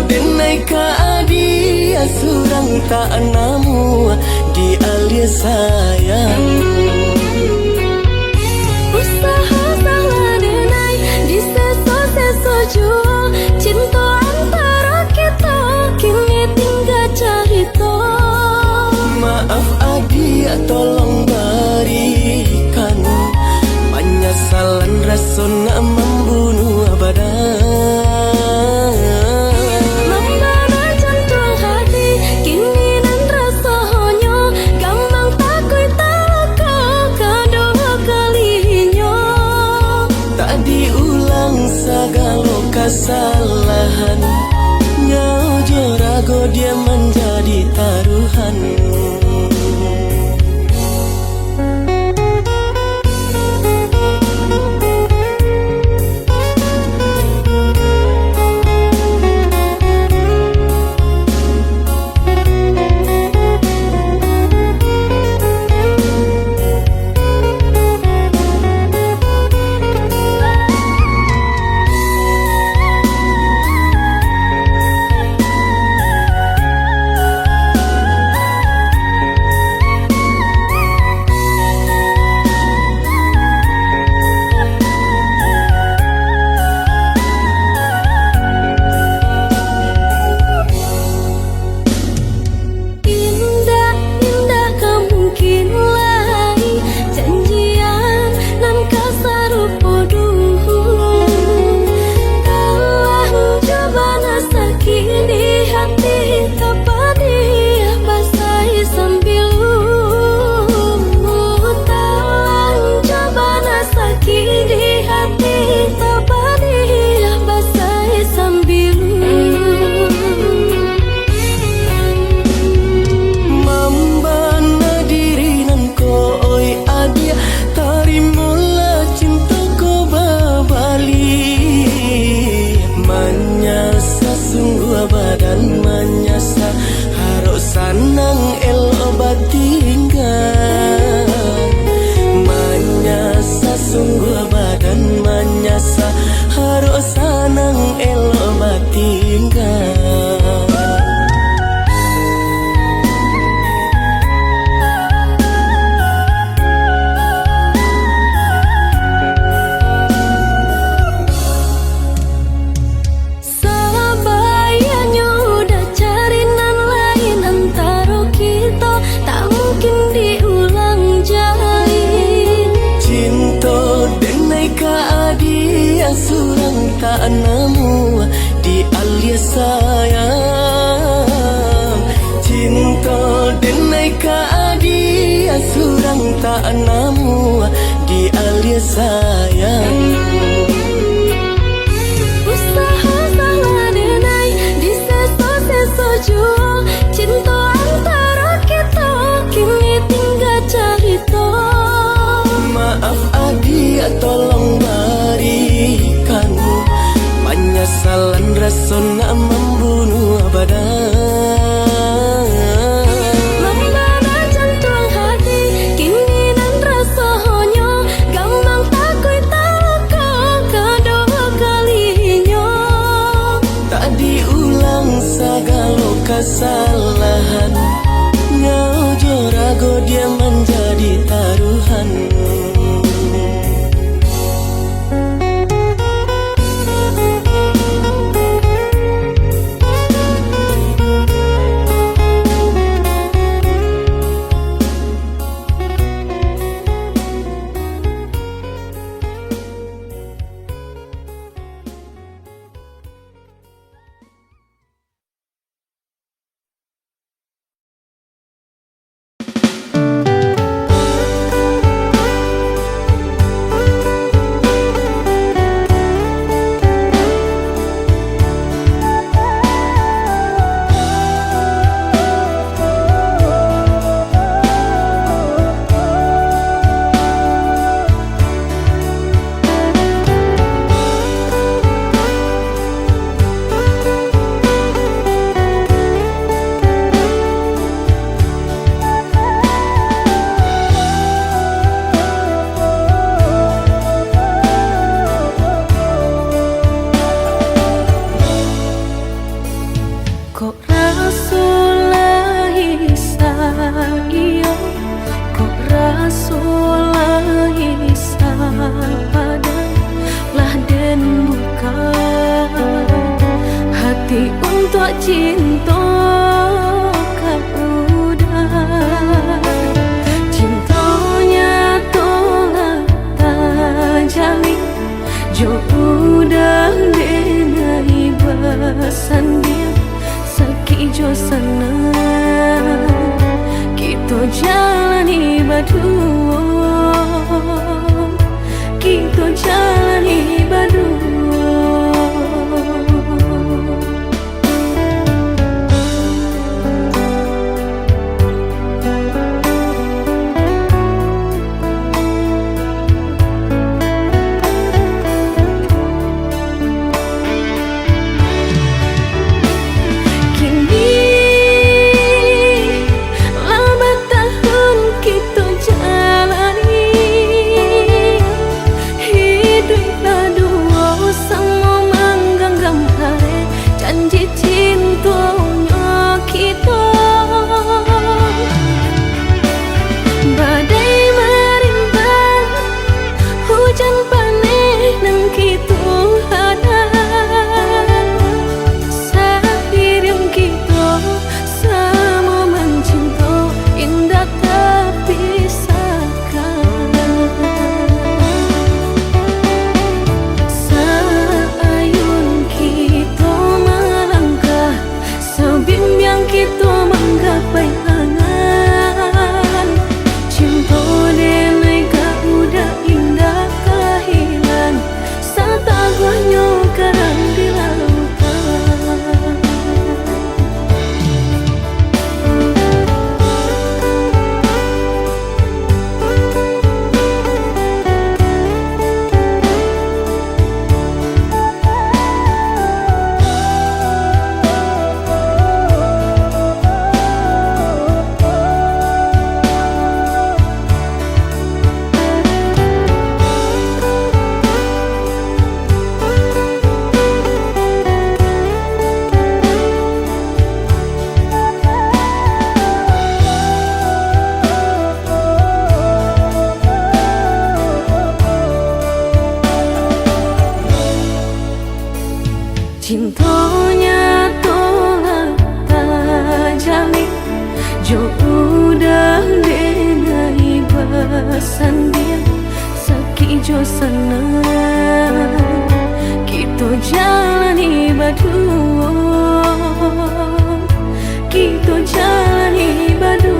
denai ka adia surang tak namu di alia sayang. Usaha salah denai di seso jua, cinta antara kita kini tinggal cerita. Maaf adia tolong berikan penyesalan rasuna membunuh badan. Membara jantung hati kini nan rasanya gampang takut taka kedua kalinya. Tak diulang segala kesalahan, nyau jorago dia menjadi taruhan. Badan menyasa harus sanang elobat tinggal. Menyasa sungguh badan menyasa harus sanang elobat tinggal. Surang tak nemu di alia sayang. Cinta denai ka adia surang tak nemu di alia sayang. Usaha salah denai di seso jua, cinta antara kita kini tinggal cerita. Maaf adia tolong berikan penyesalan rasuna membunuh badan. Membara jantung hati kini nan rasanya gampang takut taka kedua kalinya. Tak diulang segala kesalahan, nyau jorago dia menjadi taruhan. Kok Rasulullah iyo, kok Rasulullah pada lah dan buka hati untuk cinta kau udah. Cintanya tolak tajali jo udah denai basan dia saki jo senang kita jalani berdua, kita jalani berdua. Cintanya tolak tajali jo udah denai basan dia saki jo senang kita jalani berdua, kita jalani berdua.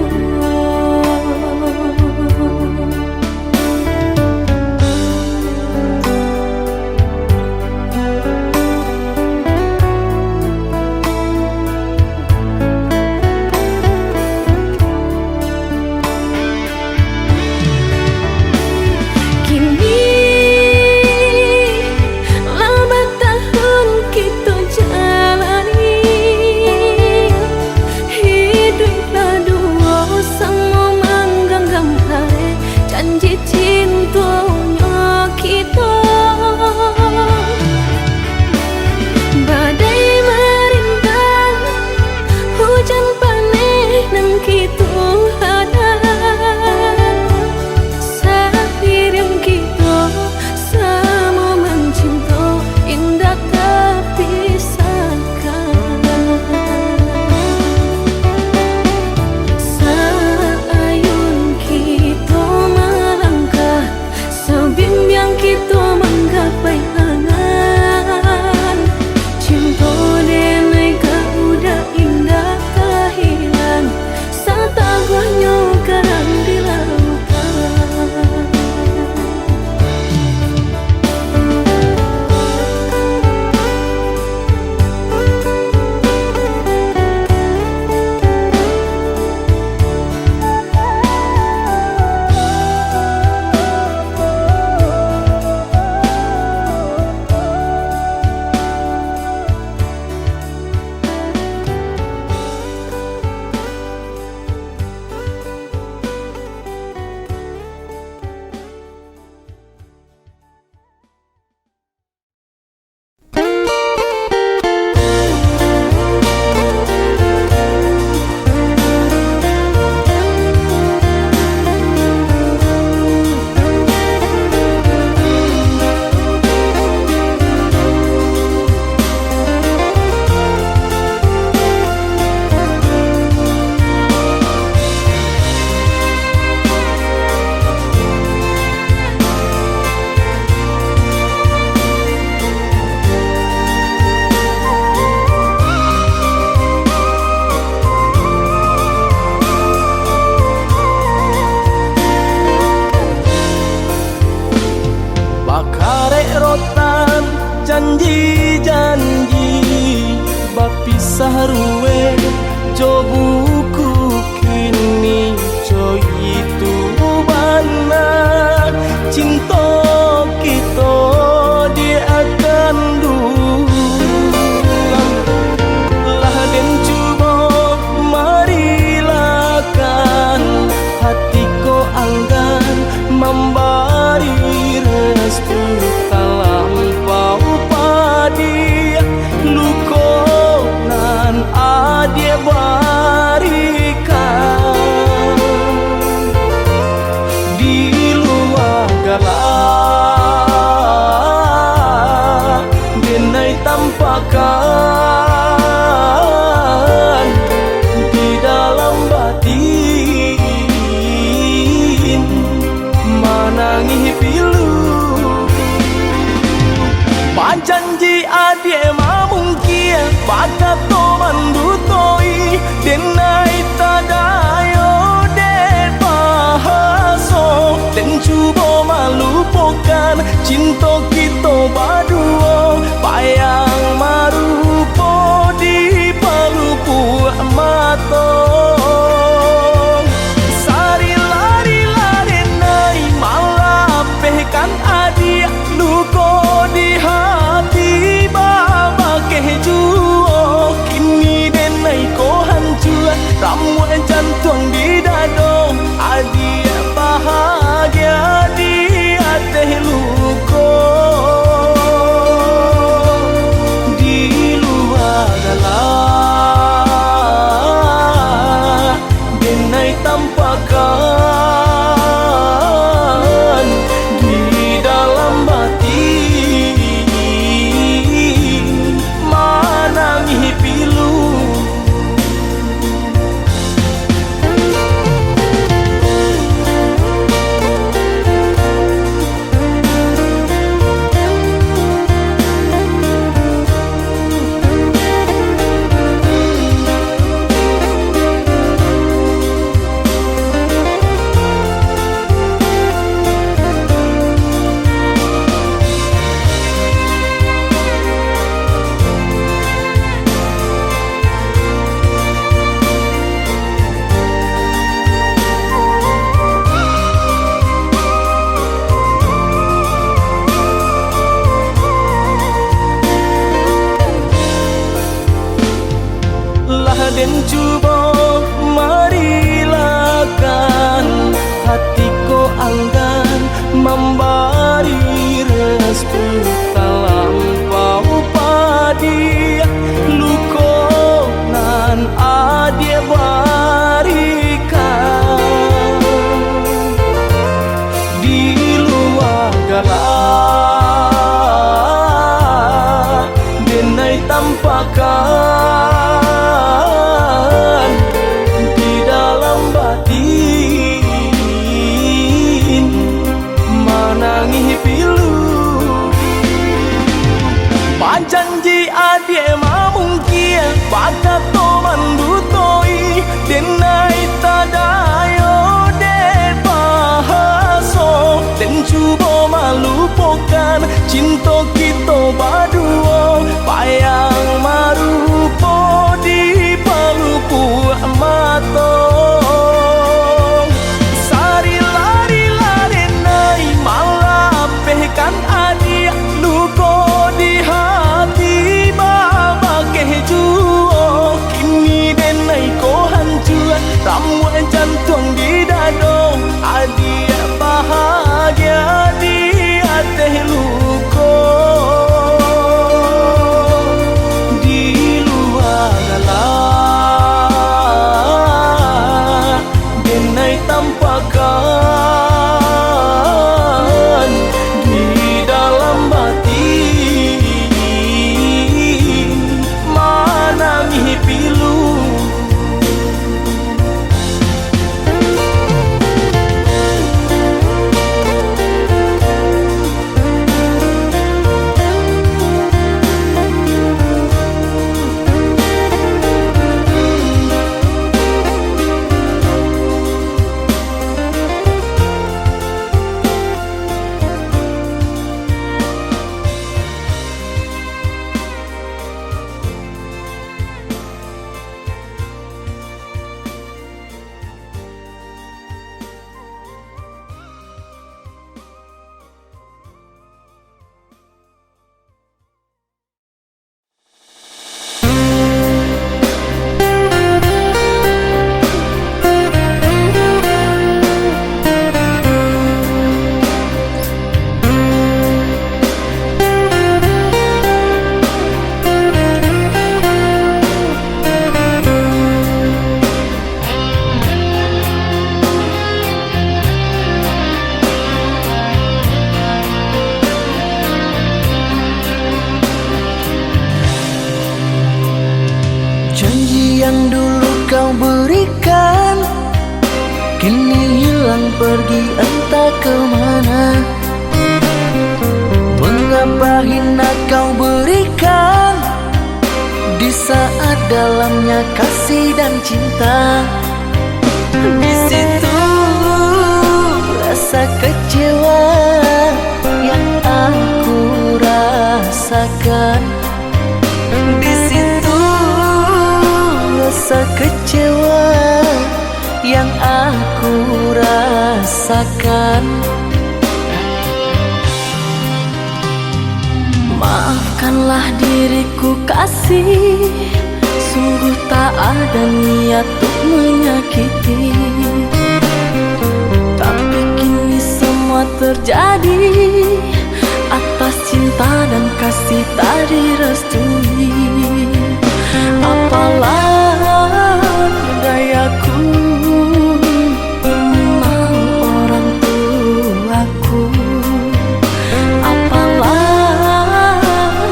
Lambat tahun kita jalan bakato mandutoi denai tadayo de pahaso dan cuba melupakan cinta kita berdua payang marupo di palupu mato sari lari lari nai malapehkan adia luko di hati baba kejuo kini denai ko hancur ramuan jantung di dado adia bahagia di hati luko di luar galah denai tampakan di dalam batin manangi pilu dan cuba marilakan hatiku anggan memberi restu talampau padi luko nan adia barikan di luar galah denai tampakan di dalam batin manangi pilu panjanji adie mamungkin bakato mandutoi denai tadayo de pahaso dan cuba melupakan cinta kita berdua payang marupo di palupu mato sari lari lari nai malapehkan adia luko di hati baba kejuo kini denai ko hancur ramuan jantung di dado adia bahagia di hati luko di luar galah denai tampakan di dalam batin manangi pilu yang dulu kau berikan kini hilang pergi entah kemana. Mengapa hina kau berikan di dalamnya kasih dan cinta. Di situ rasa kecewa yang aku rasakan. Di situ rasa kecewa yang aku rasakan. Maafkanlah diriku kasih, sungguh tak ada niat untuk menyakiti. Tapi kini semua terjadi atas cinta dan kasih tak direstui. Apalah dayaku, ini mau orang tuaku. Apalah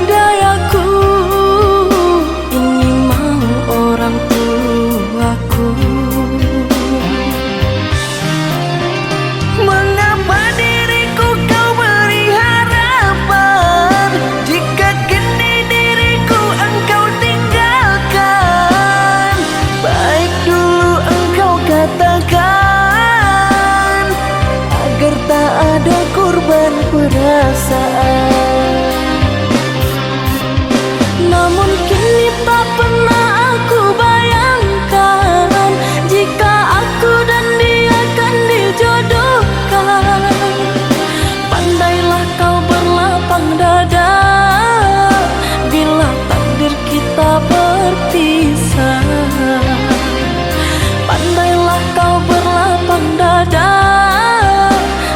dayaku, ini mau orang tuaku. Mengapa diriku kau beri harapan, jika kini diriku engkau tinggalkan? Baik dulu engkau katakan, agar tak ada korban perasaan. Namun kini tak pernah aku bayangkan, jika aku dan dia akan dijodohkan. Pandailah kau berlapang dada bila takdir kita berpisah. Pandailah kau berlapang dada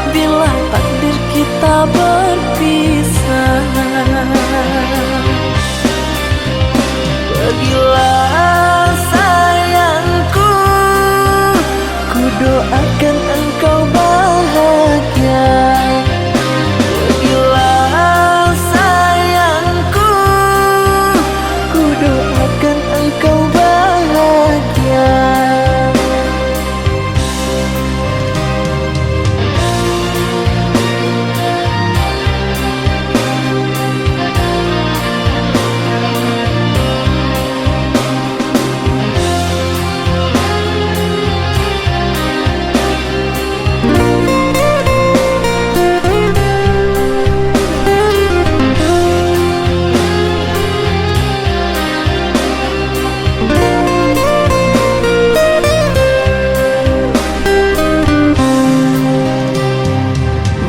bila takdir kita berpisah. Pergilah sayangku, ku doakan engkau bahagia. Pergilah sayangku, ku doakan engkau bahagia.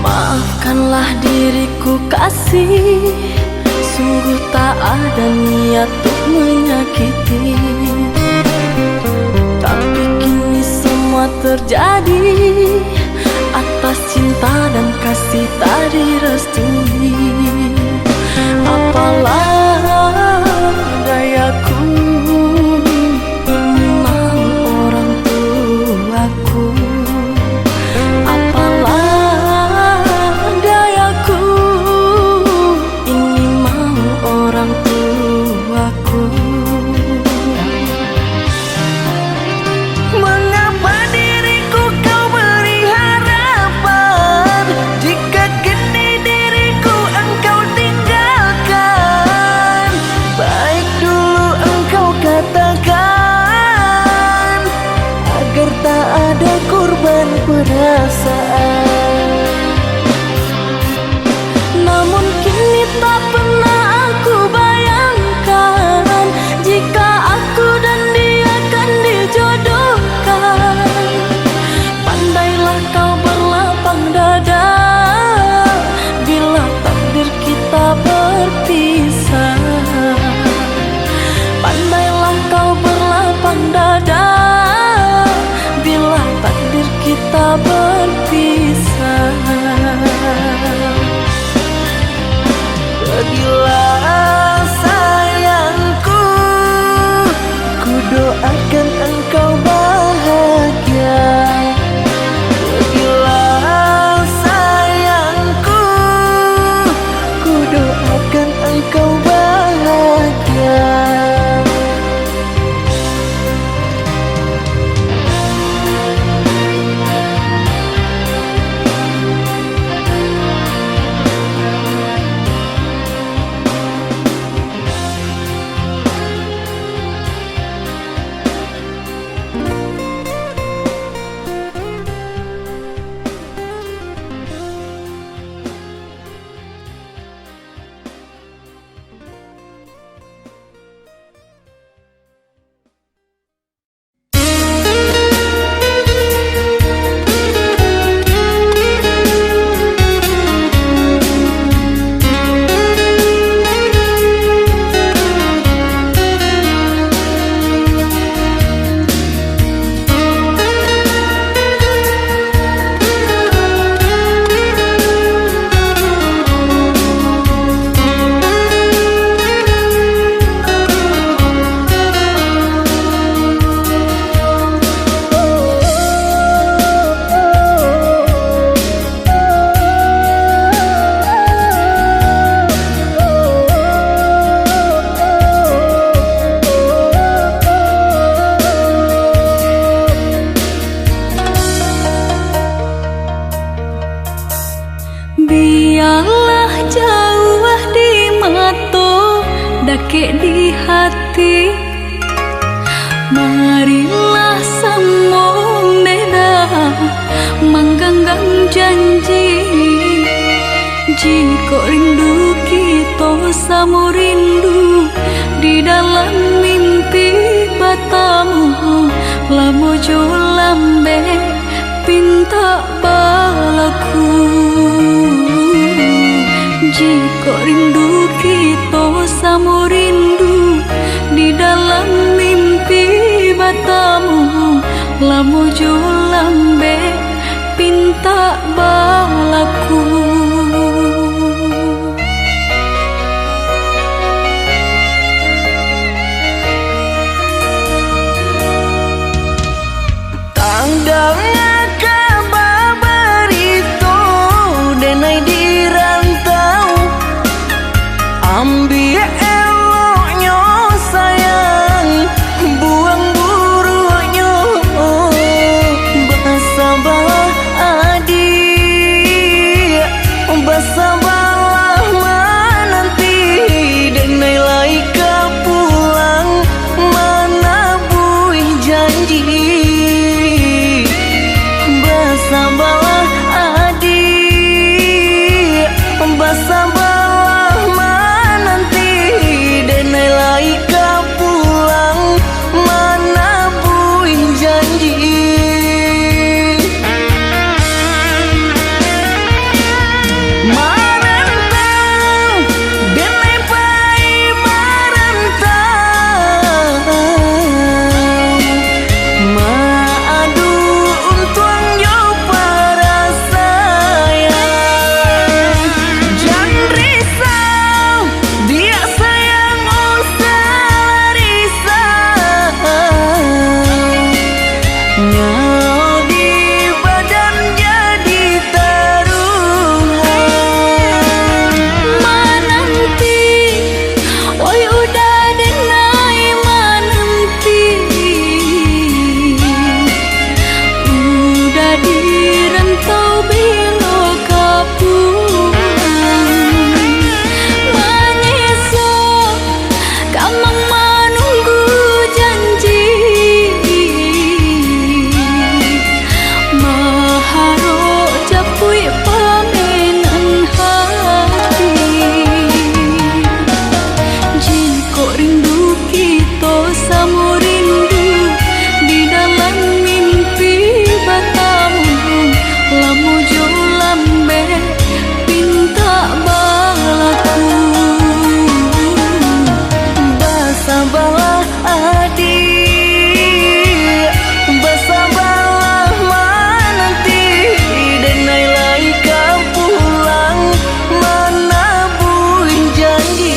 Maafkanlah diriku kasih, sungguh tak ada niat untuk menyakiti. Tapi kini semua terjadi atas cinta dan kasih tak direstui. Apalah dayaku, ini mau orang tuaku. Apalah dayaku, ini mau orang tuaku. Mengapa diriku kau beri harapan, jika kini diriku engkau tinggalkan? janji. Jika rindu kita sama rindu di dalam mimpi batamu, lamo jo lambe pinta balaku. Jika rindu kita sama rindu di dalam mimpi batamu, lamo jo lambe pinta balaku. Tanggalnya kabar itu denai di rantau, ambil eloknya sayang, buang buruknya. Bersabarlah adik, bersabarlah menanti, denai laika pulang mana buih janji. Bersabarlah adik, bersabarlah menanti, denai laika pulang mana buih janji. Marantau, denai pai marantau, maadu untuang yo para sayang. Jangan risau, dia sayang usah risau. Nyawa di badan jadi taruhan. Mananti, oi udah denai mananti, udah di rantau bilo kapulang. Menyesal kamang menunggu janji, maharo japui pamenan hati. Jika rindu kita sama rindu di dalam mimpi batamu, lamo jo lambe pinta balaku. Bersabarlah adik, bersabarlah menanti, denai laika pulang mana buih janji.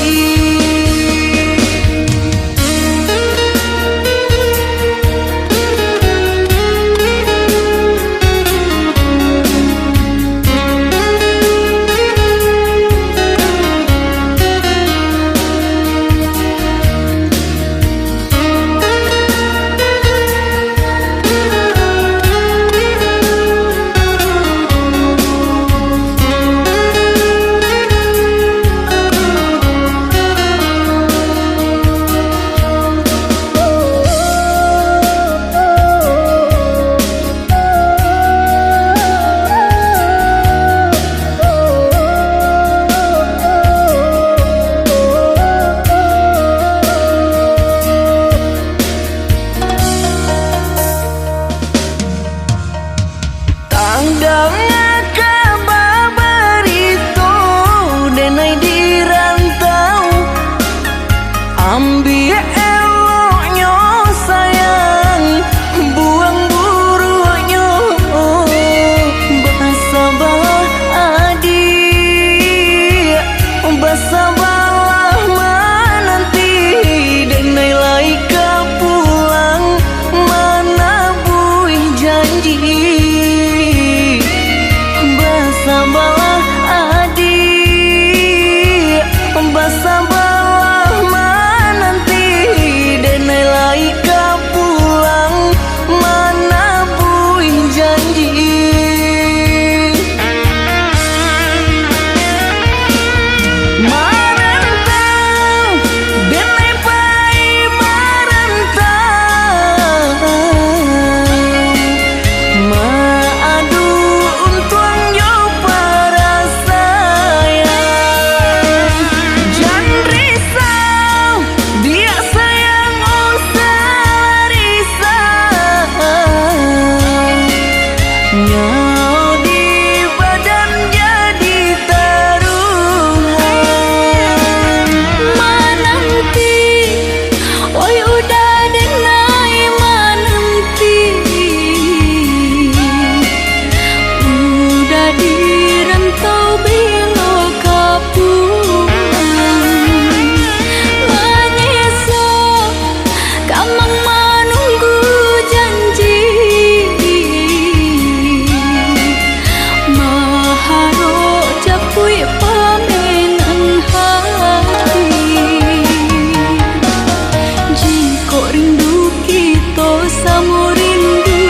kamu rindu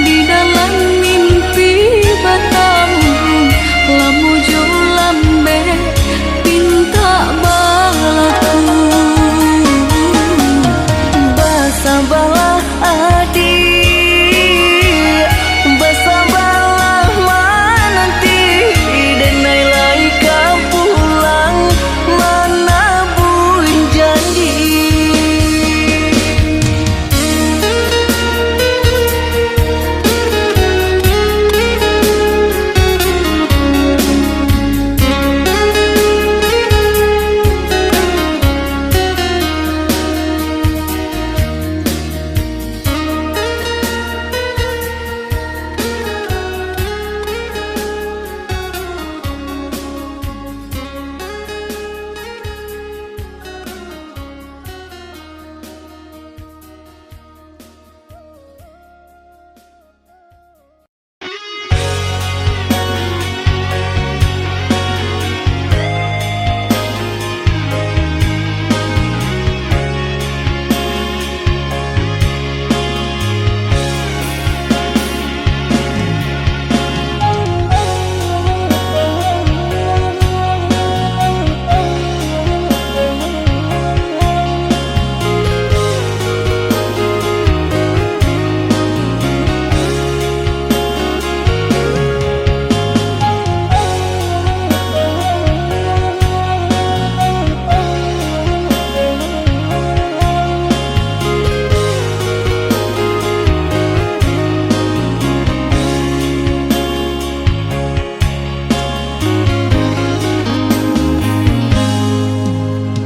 di dalam mimpi batamu lamu jo lambe pinta balaku basabalah adik basabalah mananti denai lai ka pulang mana buin janji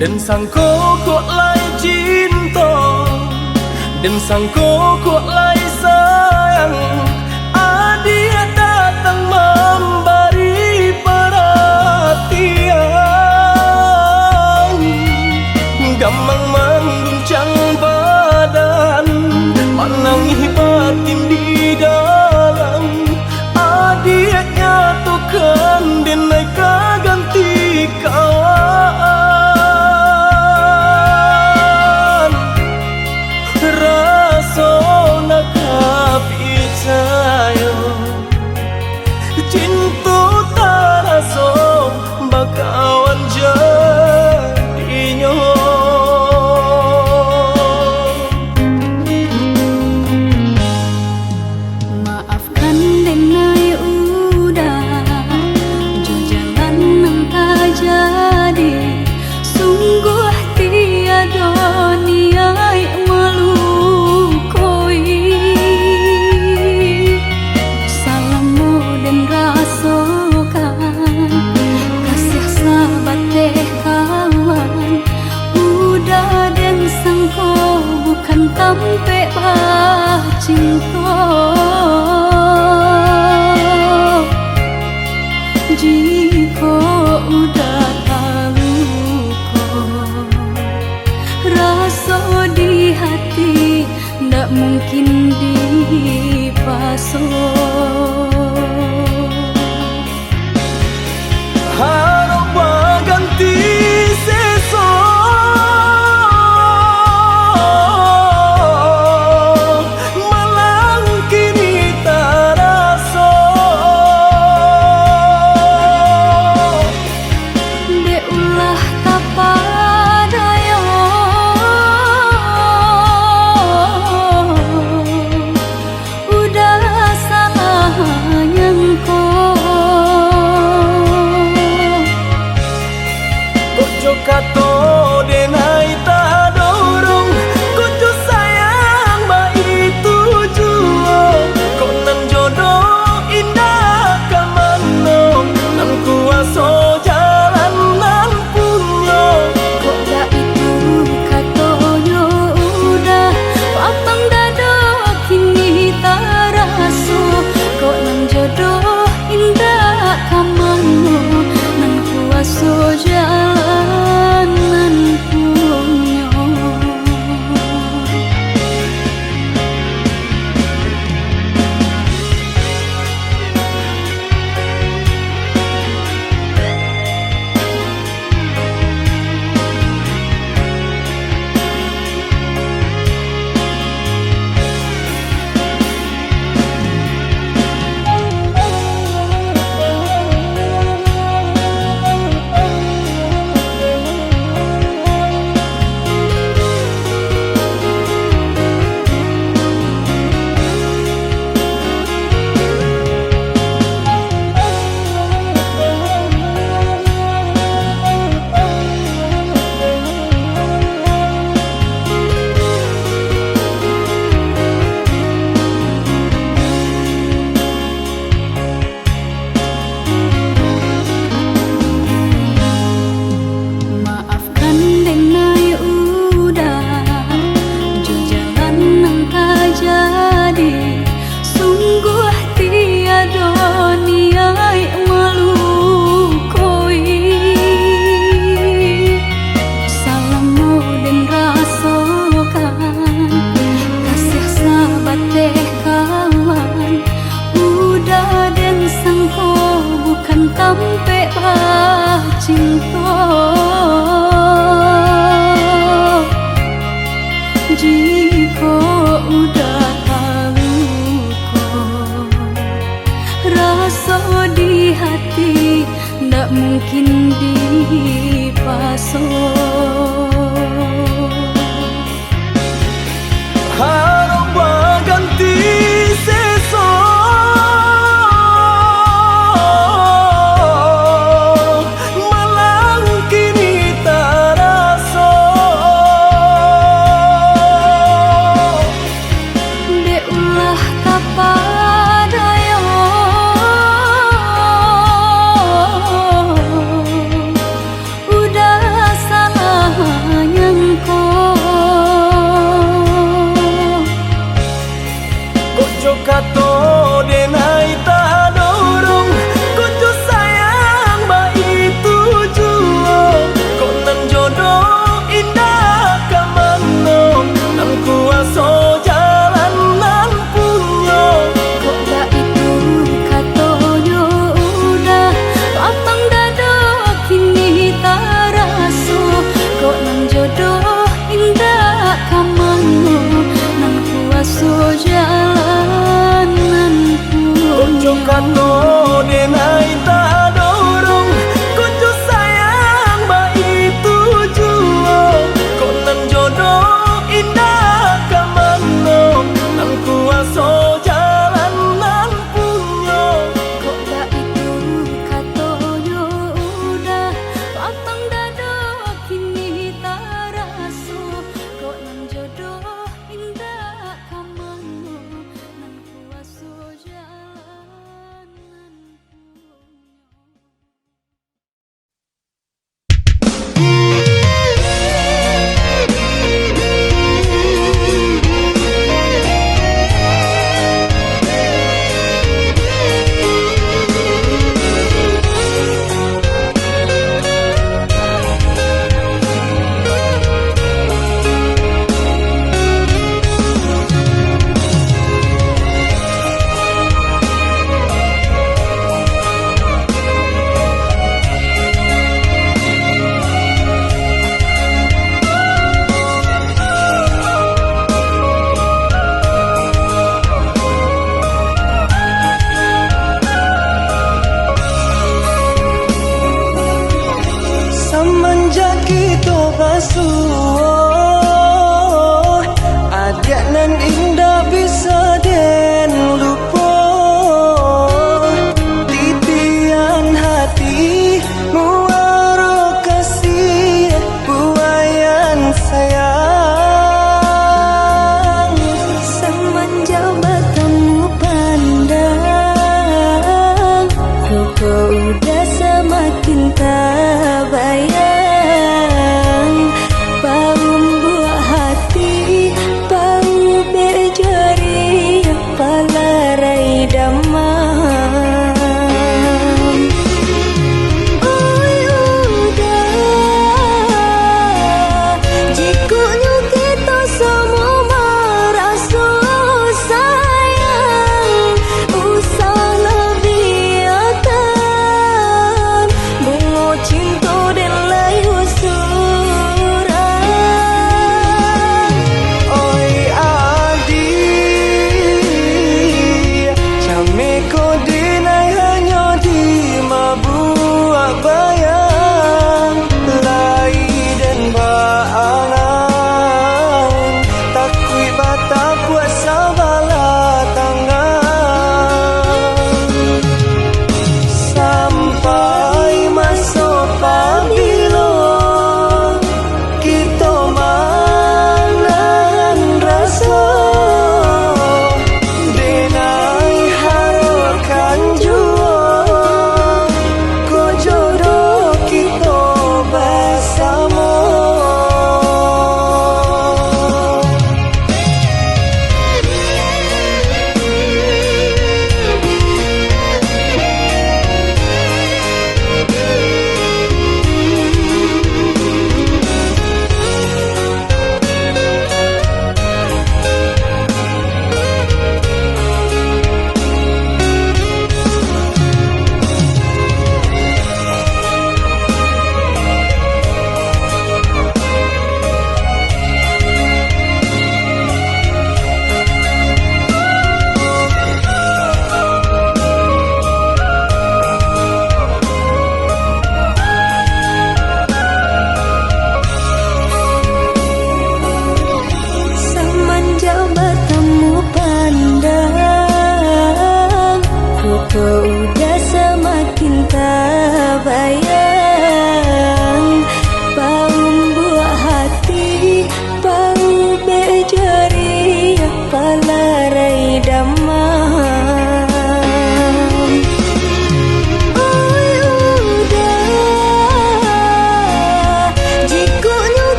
Dan sangko kok lai cinta Dan sangko kok lai sayang Adia datang memberi perhatian Gamang mengguncang badan Menangi batin di dalam Adia nyatukan denai kaganti kawan Rasona kapicayo Cintu taraso bakawan jadinya maafkan denai udah jo jalan nang tak jadi sungguh tiada niat melukoi salamu dan rasakan kasih sahabat teh kawan udah dan sangko bukan tampe bah cinta jika udah tahu kok rasa di hati ndak mungkin dipasok Harap baganti seso Malang kini taraso de ulah kapadaya kau udah tahu kok rasa di hati ndak mungkin dipasok. Harap berganti sesok malang kini terasa. Dek ulah tapadaya udah salah nyangko Kojo kato denai tak dorong, kojo sayang ba itu juo. Kok nan jodoh indah kamano, nang kuaso jalan nan punyo. kok gak itu katoyo udah lapang dada kini taraso. Kok nang jodoh indah kamano nang kuaso jalanan Kojo kato denai tak dorong, kojo sayang ba itu juo. Kok nan jodoh indah kamano, nang kuaso jalan nan punyo. kok gak itu katoyo udah lapang dada kini taraso. Kok nang jodoh indah kamano nang kuaso jalanan Semenjak kita basuh adik nan indah bisa den lupa. Titian hati muara kasih buayan sayang. semenjak bertemu pandang kau udah semakin tak bayang.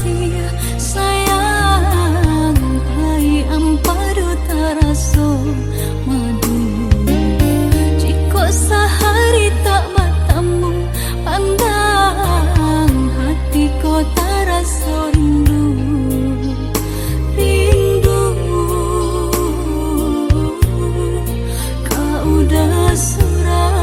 kasih sayang hai ampadu taraso madu jika sehari tak bertemu pandang hati kau taraso rindu rindu kau udah surah.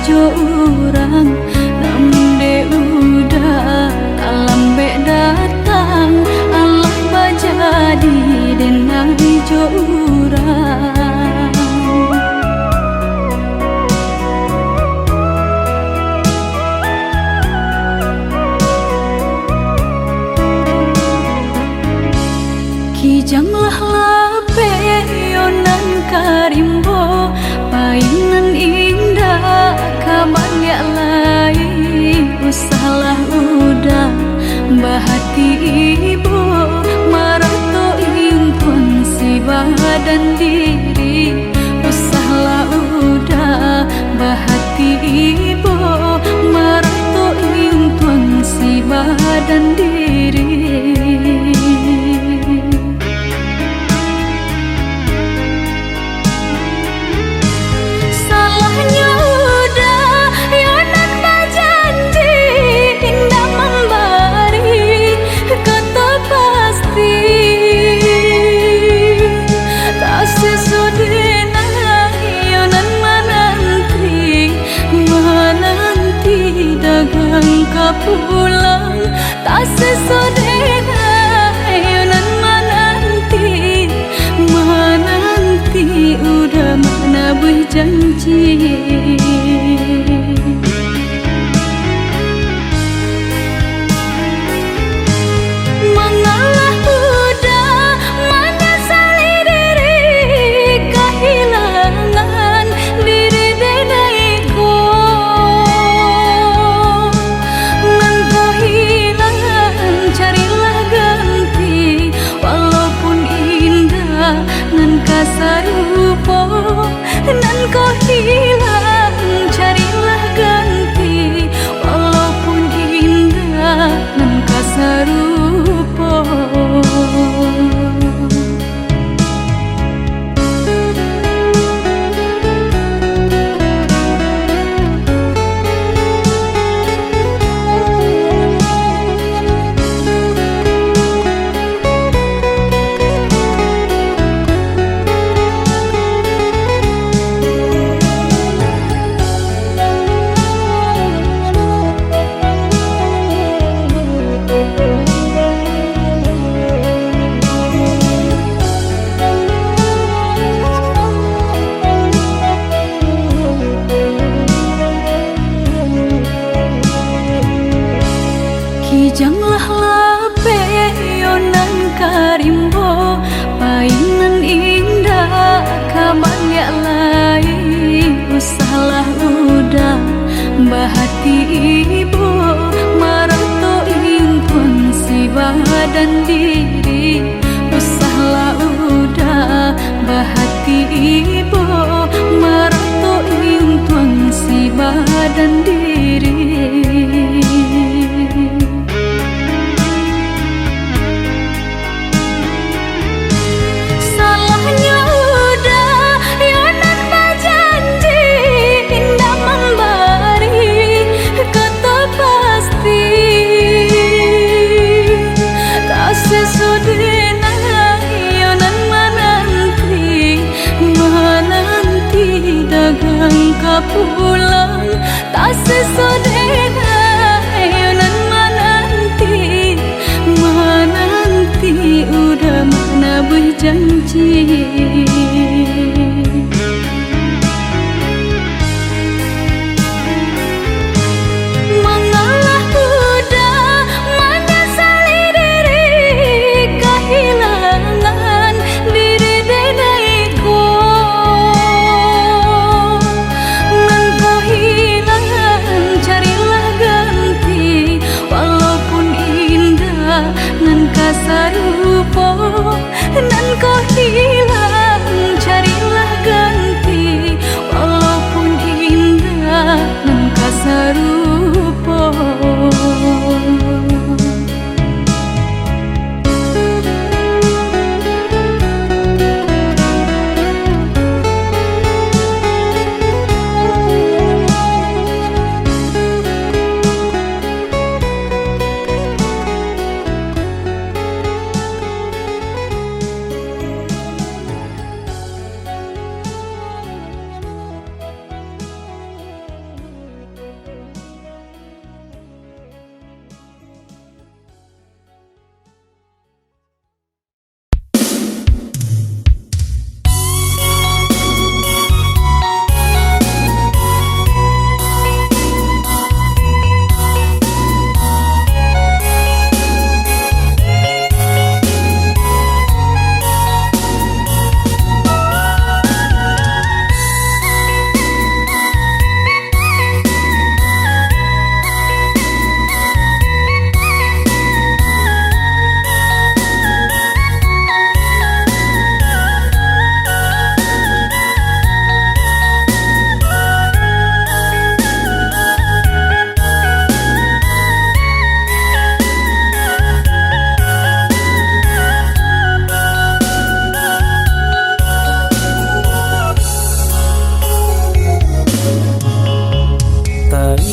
jo urang namun de udah alam be datang Allah bajadi denai jo urang kijanglah lape yonan karimbo painan indah kabangya lai usahlah udah bahati ibu marato impun si badan diri usahlah udah bahati ibu marato impun si badan diri pulang tak sesodena yonan menanti udah mana berjanji mengalah udah menyesali diri kehilangan diri denaiku sarupo nan kau hilang carilah ganti walaupun indah nan kasarupo kijanglah lape yonan karimbo painan indah kabangya lai usahlah udah bahati ibu marato impun si badan diri usahlah udah bahati ibu marato impun si badan diri pulang tak sesodena yonan menanti udah mana berjanji mengalah udah menyesali diri kehilangan diri denaiku sarupo nan kau hilang carilah ganti walaupun indah nan kasarupo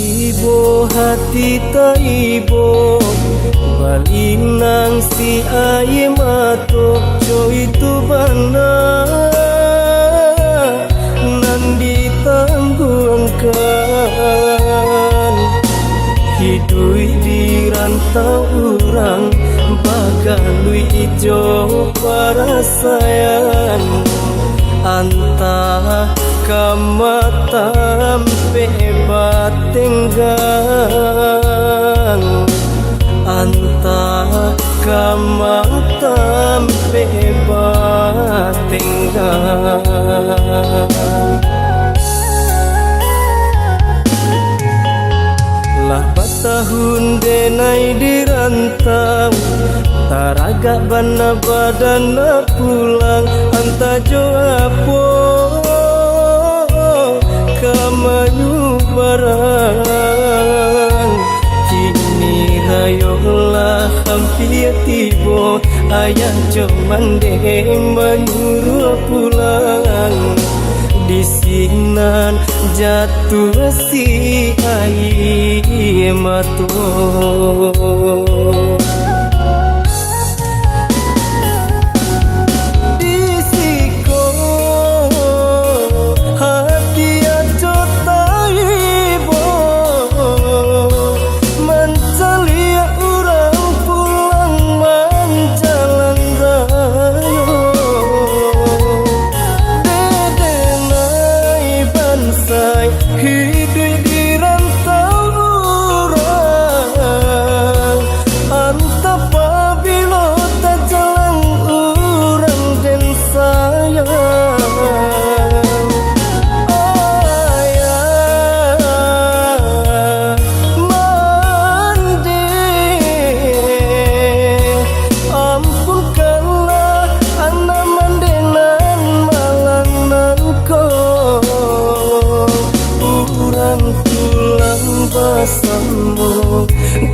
ibo hati ta ibo balinang si aye matok joy tu bana nandi tangguangkan hidui di rantau urang bagalui ijo para sayang antah kamatam pebat tenggang antah kamatam pebat tenggang lah batahun denai dirantau taraga bana badana pulang anta joapo kamayu barang kini rayolah hampir tibo ayah cuman deh menyuruh pulang di sinan jatuh si air matu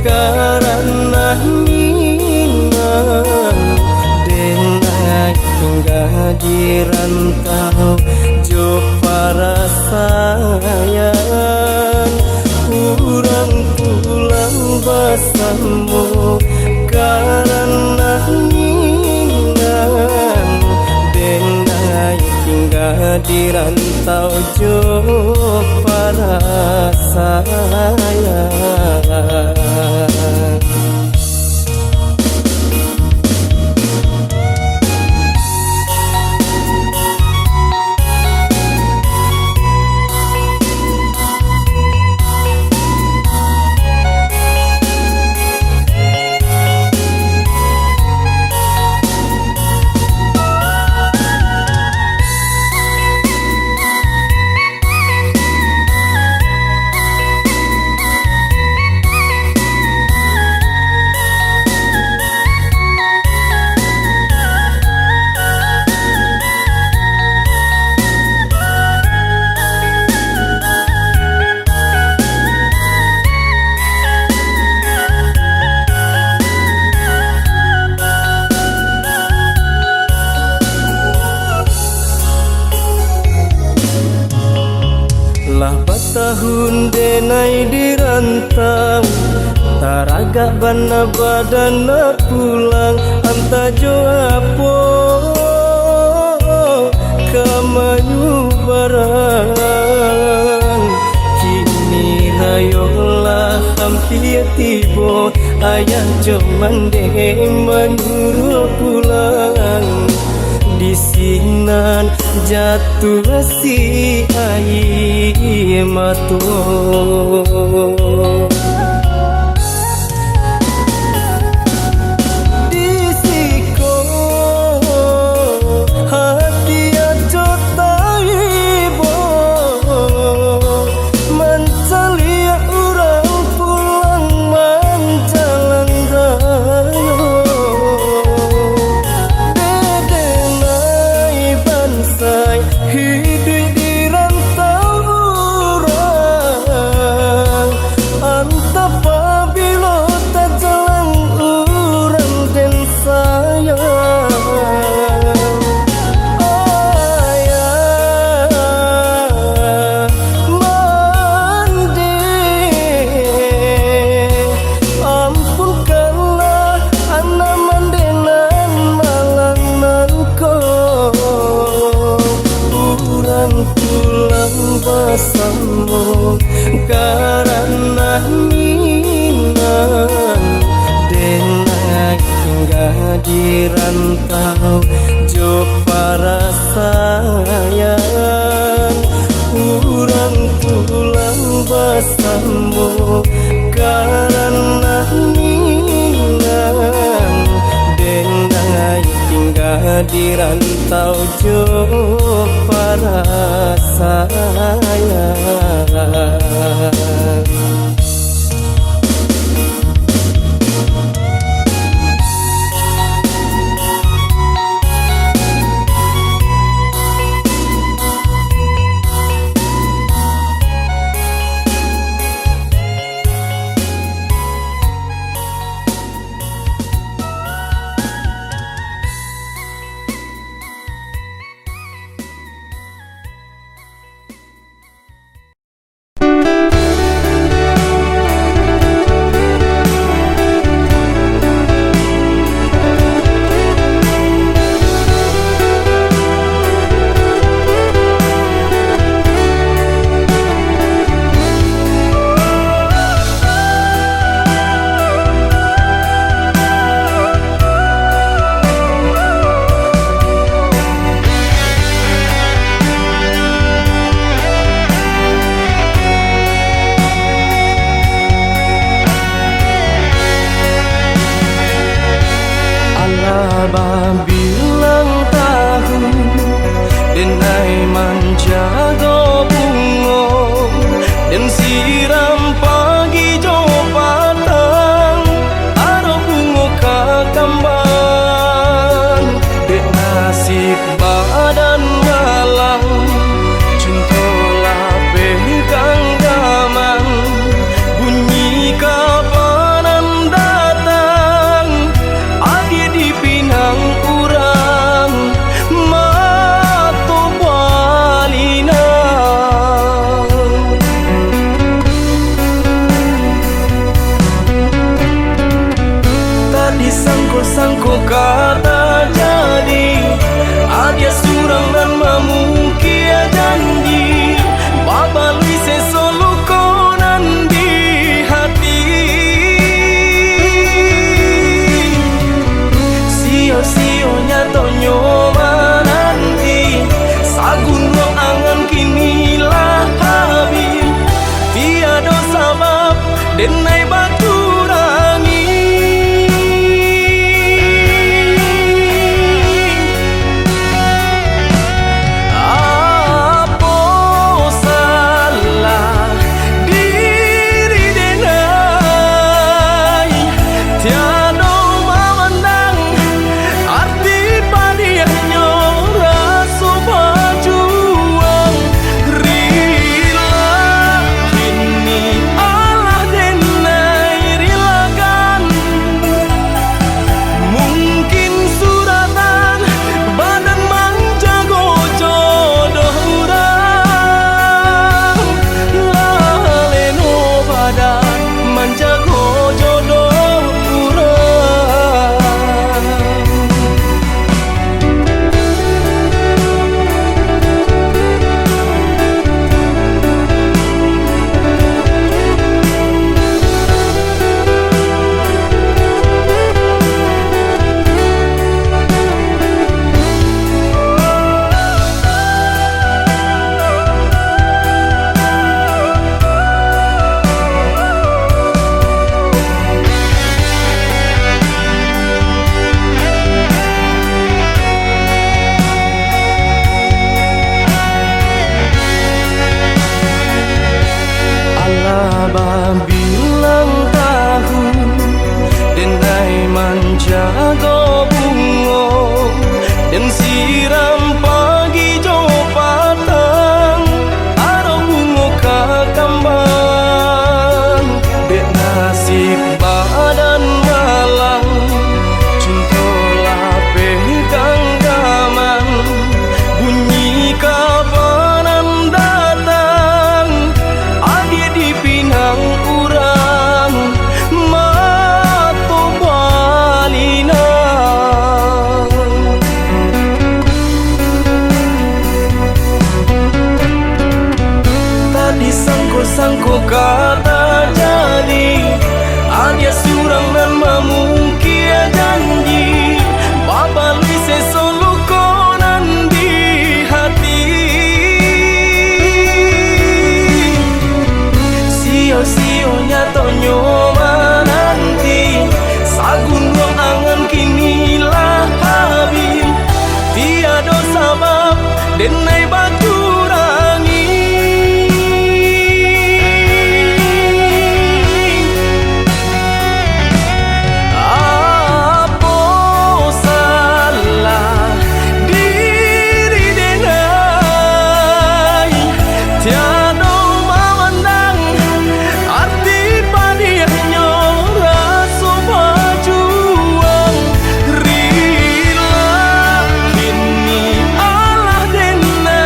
karena minang denai hingga di rantau jo para sayang kurang pulang bersama karena minang denai hingga di rantau jo para sayang lah batahun denai dirantau taraga bana badana pulang anta joapo kamayu barang kini rayolah hampir tibo ayah cuman deh menyuruh pulang di sinan jatuh si air matu hidup di rantau urang di rantau jo para sayang urang pulang bersambung karena nilang dengai tinggal di rantau jo para sayang. Bilang tahu denai menjaga bunga dan siram pagi jo patang ada bunga kakambang dek nasib badan malang cintolah pegang gaman bunyi kapanan datang adi di pinang urang mato balina tadi sangko-sangko kata jadi adia surang dan mamukia janji babalui sesolu konan di hati sio-sionya tonyo nanti sagun ruang angan kinilah habis tiada sabab denai batu rangi apa salah diri denai tiada memandang arti padiahnya rasa berjuang rila kini Allah denai rilakan mungkin suratan badan menjago jodoh urang laleno badan menjago jodoh urang. Allah bilang tahu denai menjaga bunga dan siram pagi jo patang ada bunga kakambang dek nasib badan malang cintolah pegang gaman bunyi kapanan datang adi di pinang urang sionya tonyo menanti sagun ruang angan kini lah habis tiada sabab denai bacurangi apa salah diri denai tiada memandang arti padiahnya rasa berjuang rela kini Allah denai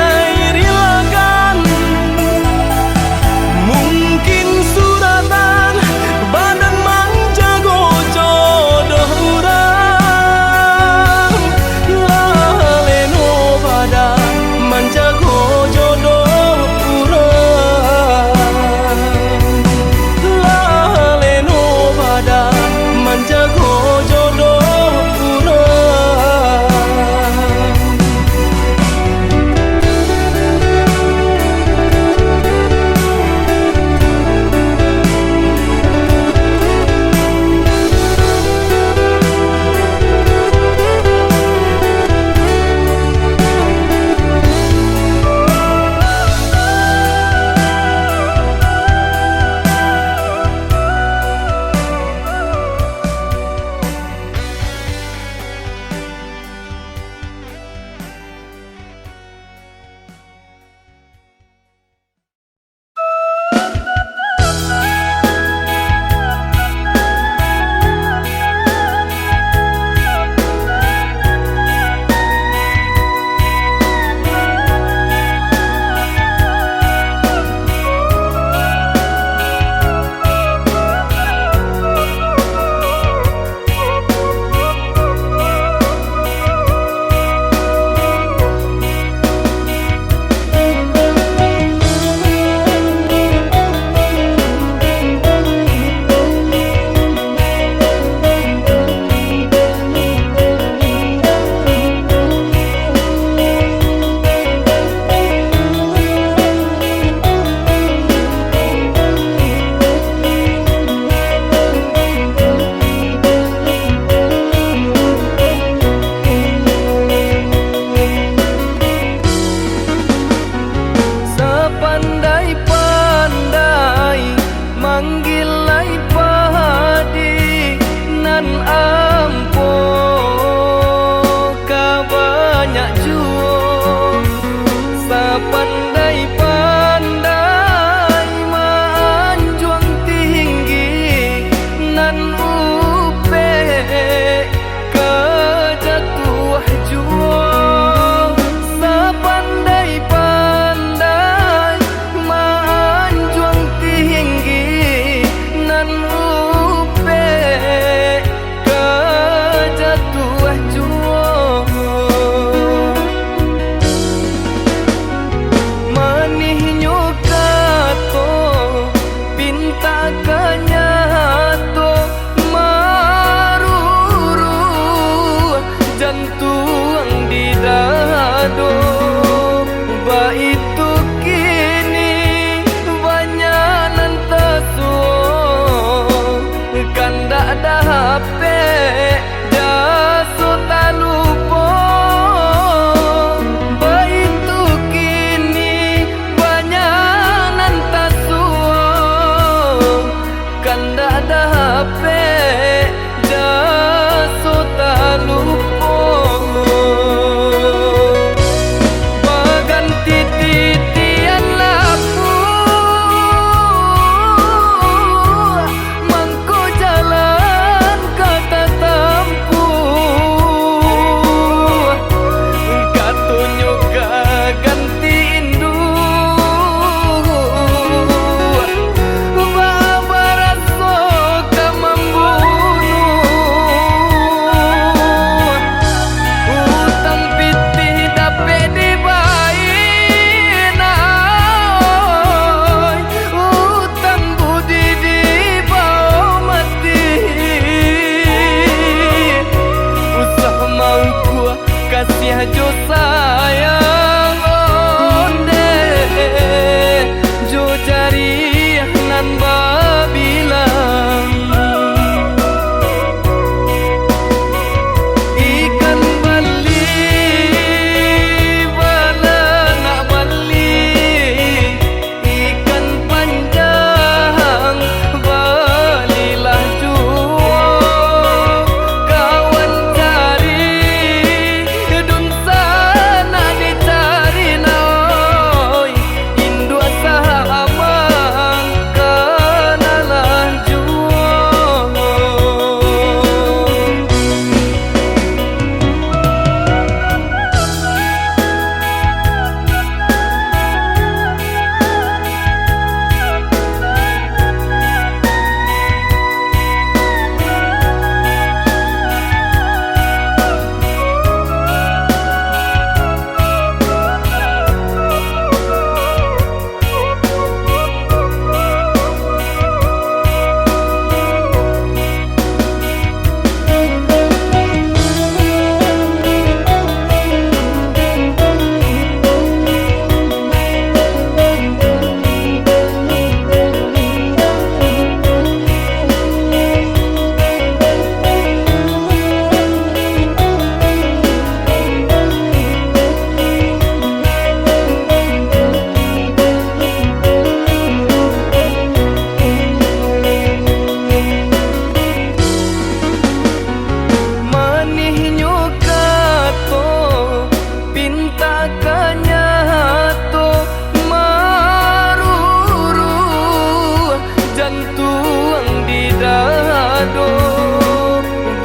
jantung di dado.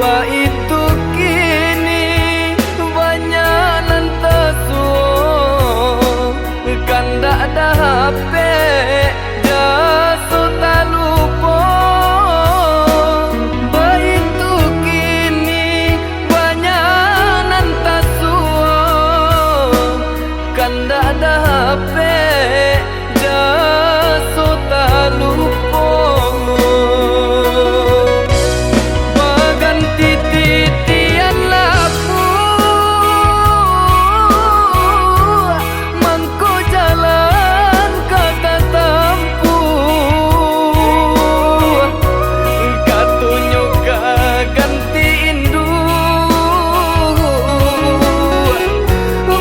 Ba itu kini banyak nantasuo, kan tak ada HP jaso tak lupa. Ba itu kini banyak nantasuo, kan tak ada HP jaso tak lupa. Baganti titian laku mangko jalan kata tampu, katunjuk ganti indu.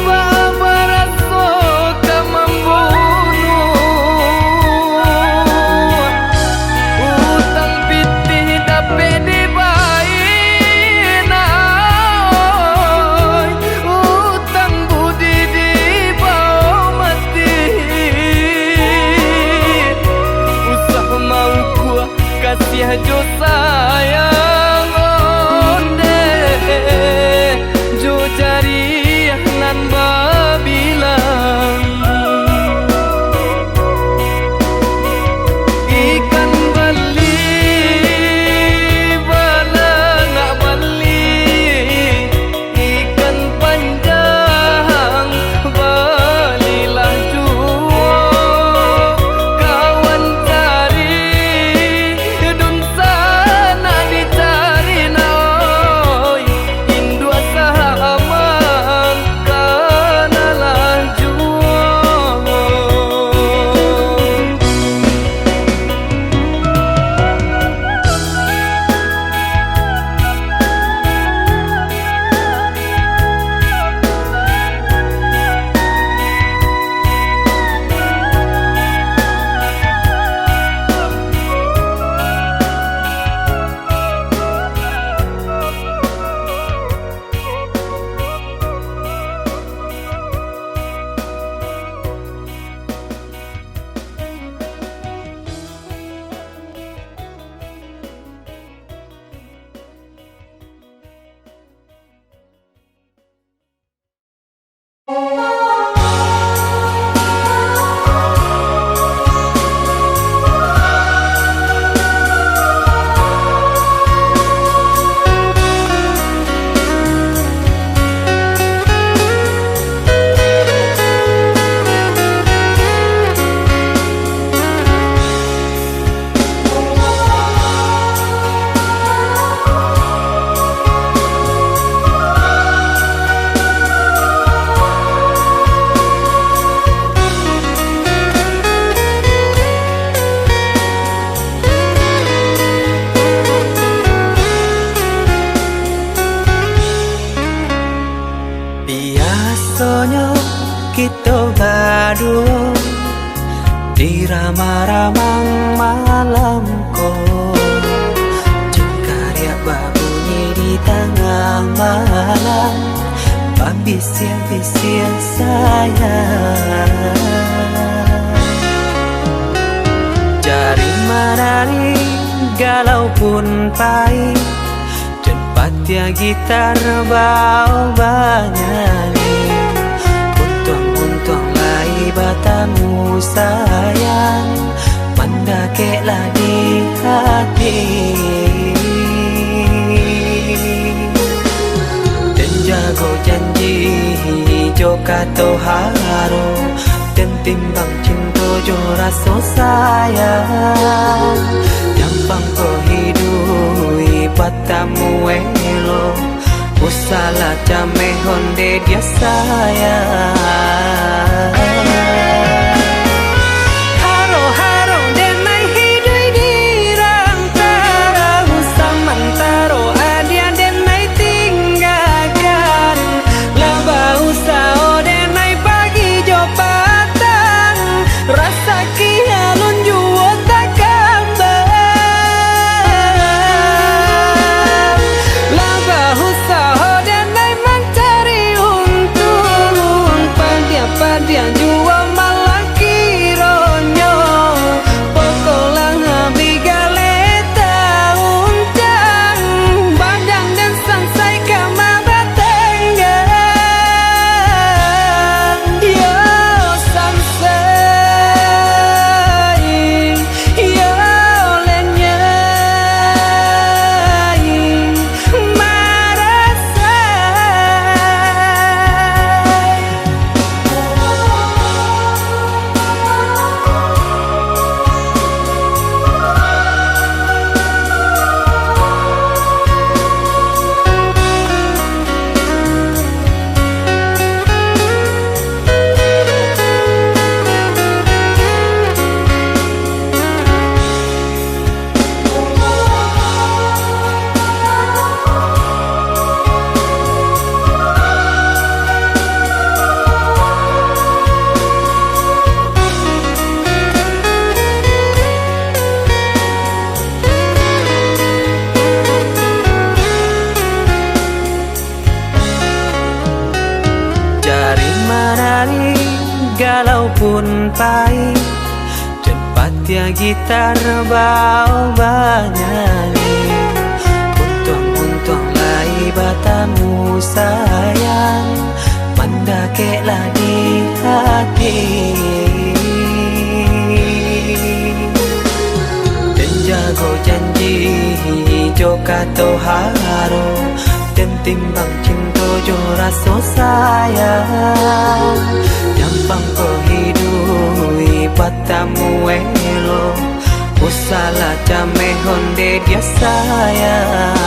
Babaraso ka membunuh, utang pitih dapat dibayar, utang budi dibawa mati. Usah mau gua kasih jo sayang onde, jo jari nan babilang. Ikan beli bala nak beli, ikan panjang balilah jua. Kawan cari dun sana dicari naoi, indu sahaman kanalah jua. Biasanya kita berdua di ramah-ramah malam ko, cengkarya babunyi di tengah malam, babisia-bisia sayang. Jari menari galau pun pahit, Patya gitar bau banyani, untung-untung lai batamu sayang, mandakeklah di hati. Dan jago janji jo kato haro, dan timbang cinta jo rasa sayang, jampang ko hidui patamu elo, usala jame honde dia sayang. Haro-haro denai hidui di rantara, usamantaro adia denai tinggalkan, laba usao denai pagi jo patang, rasa kialun juo tak kabar, laba usao denai mencari untung, padia-padia juo pun pahit, cepat ya gitar bau bernyanyi. Untung lai batamu sayang, mendakeklah di hati. Dan jago janji jo kato haro, dan timbang cinta jo rasa sayang. Nyampang ko hidui batamu elo, usala jame honde dia sayang.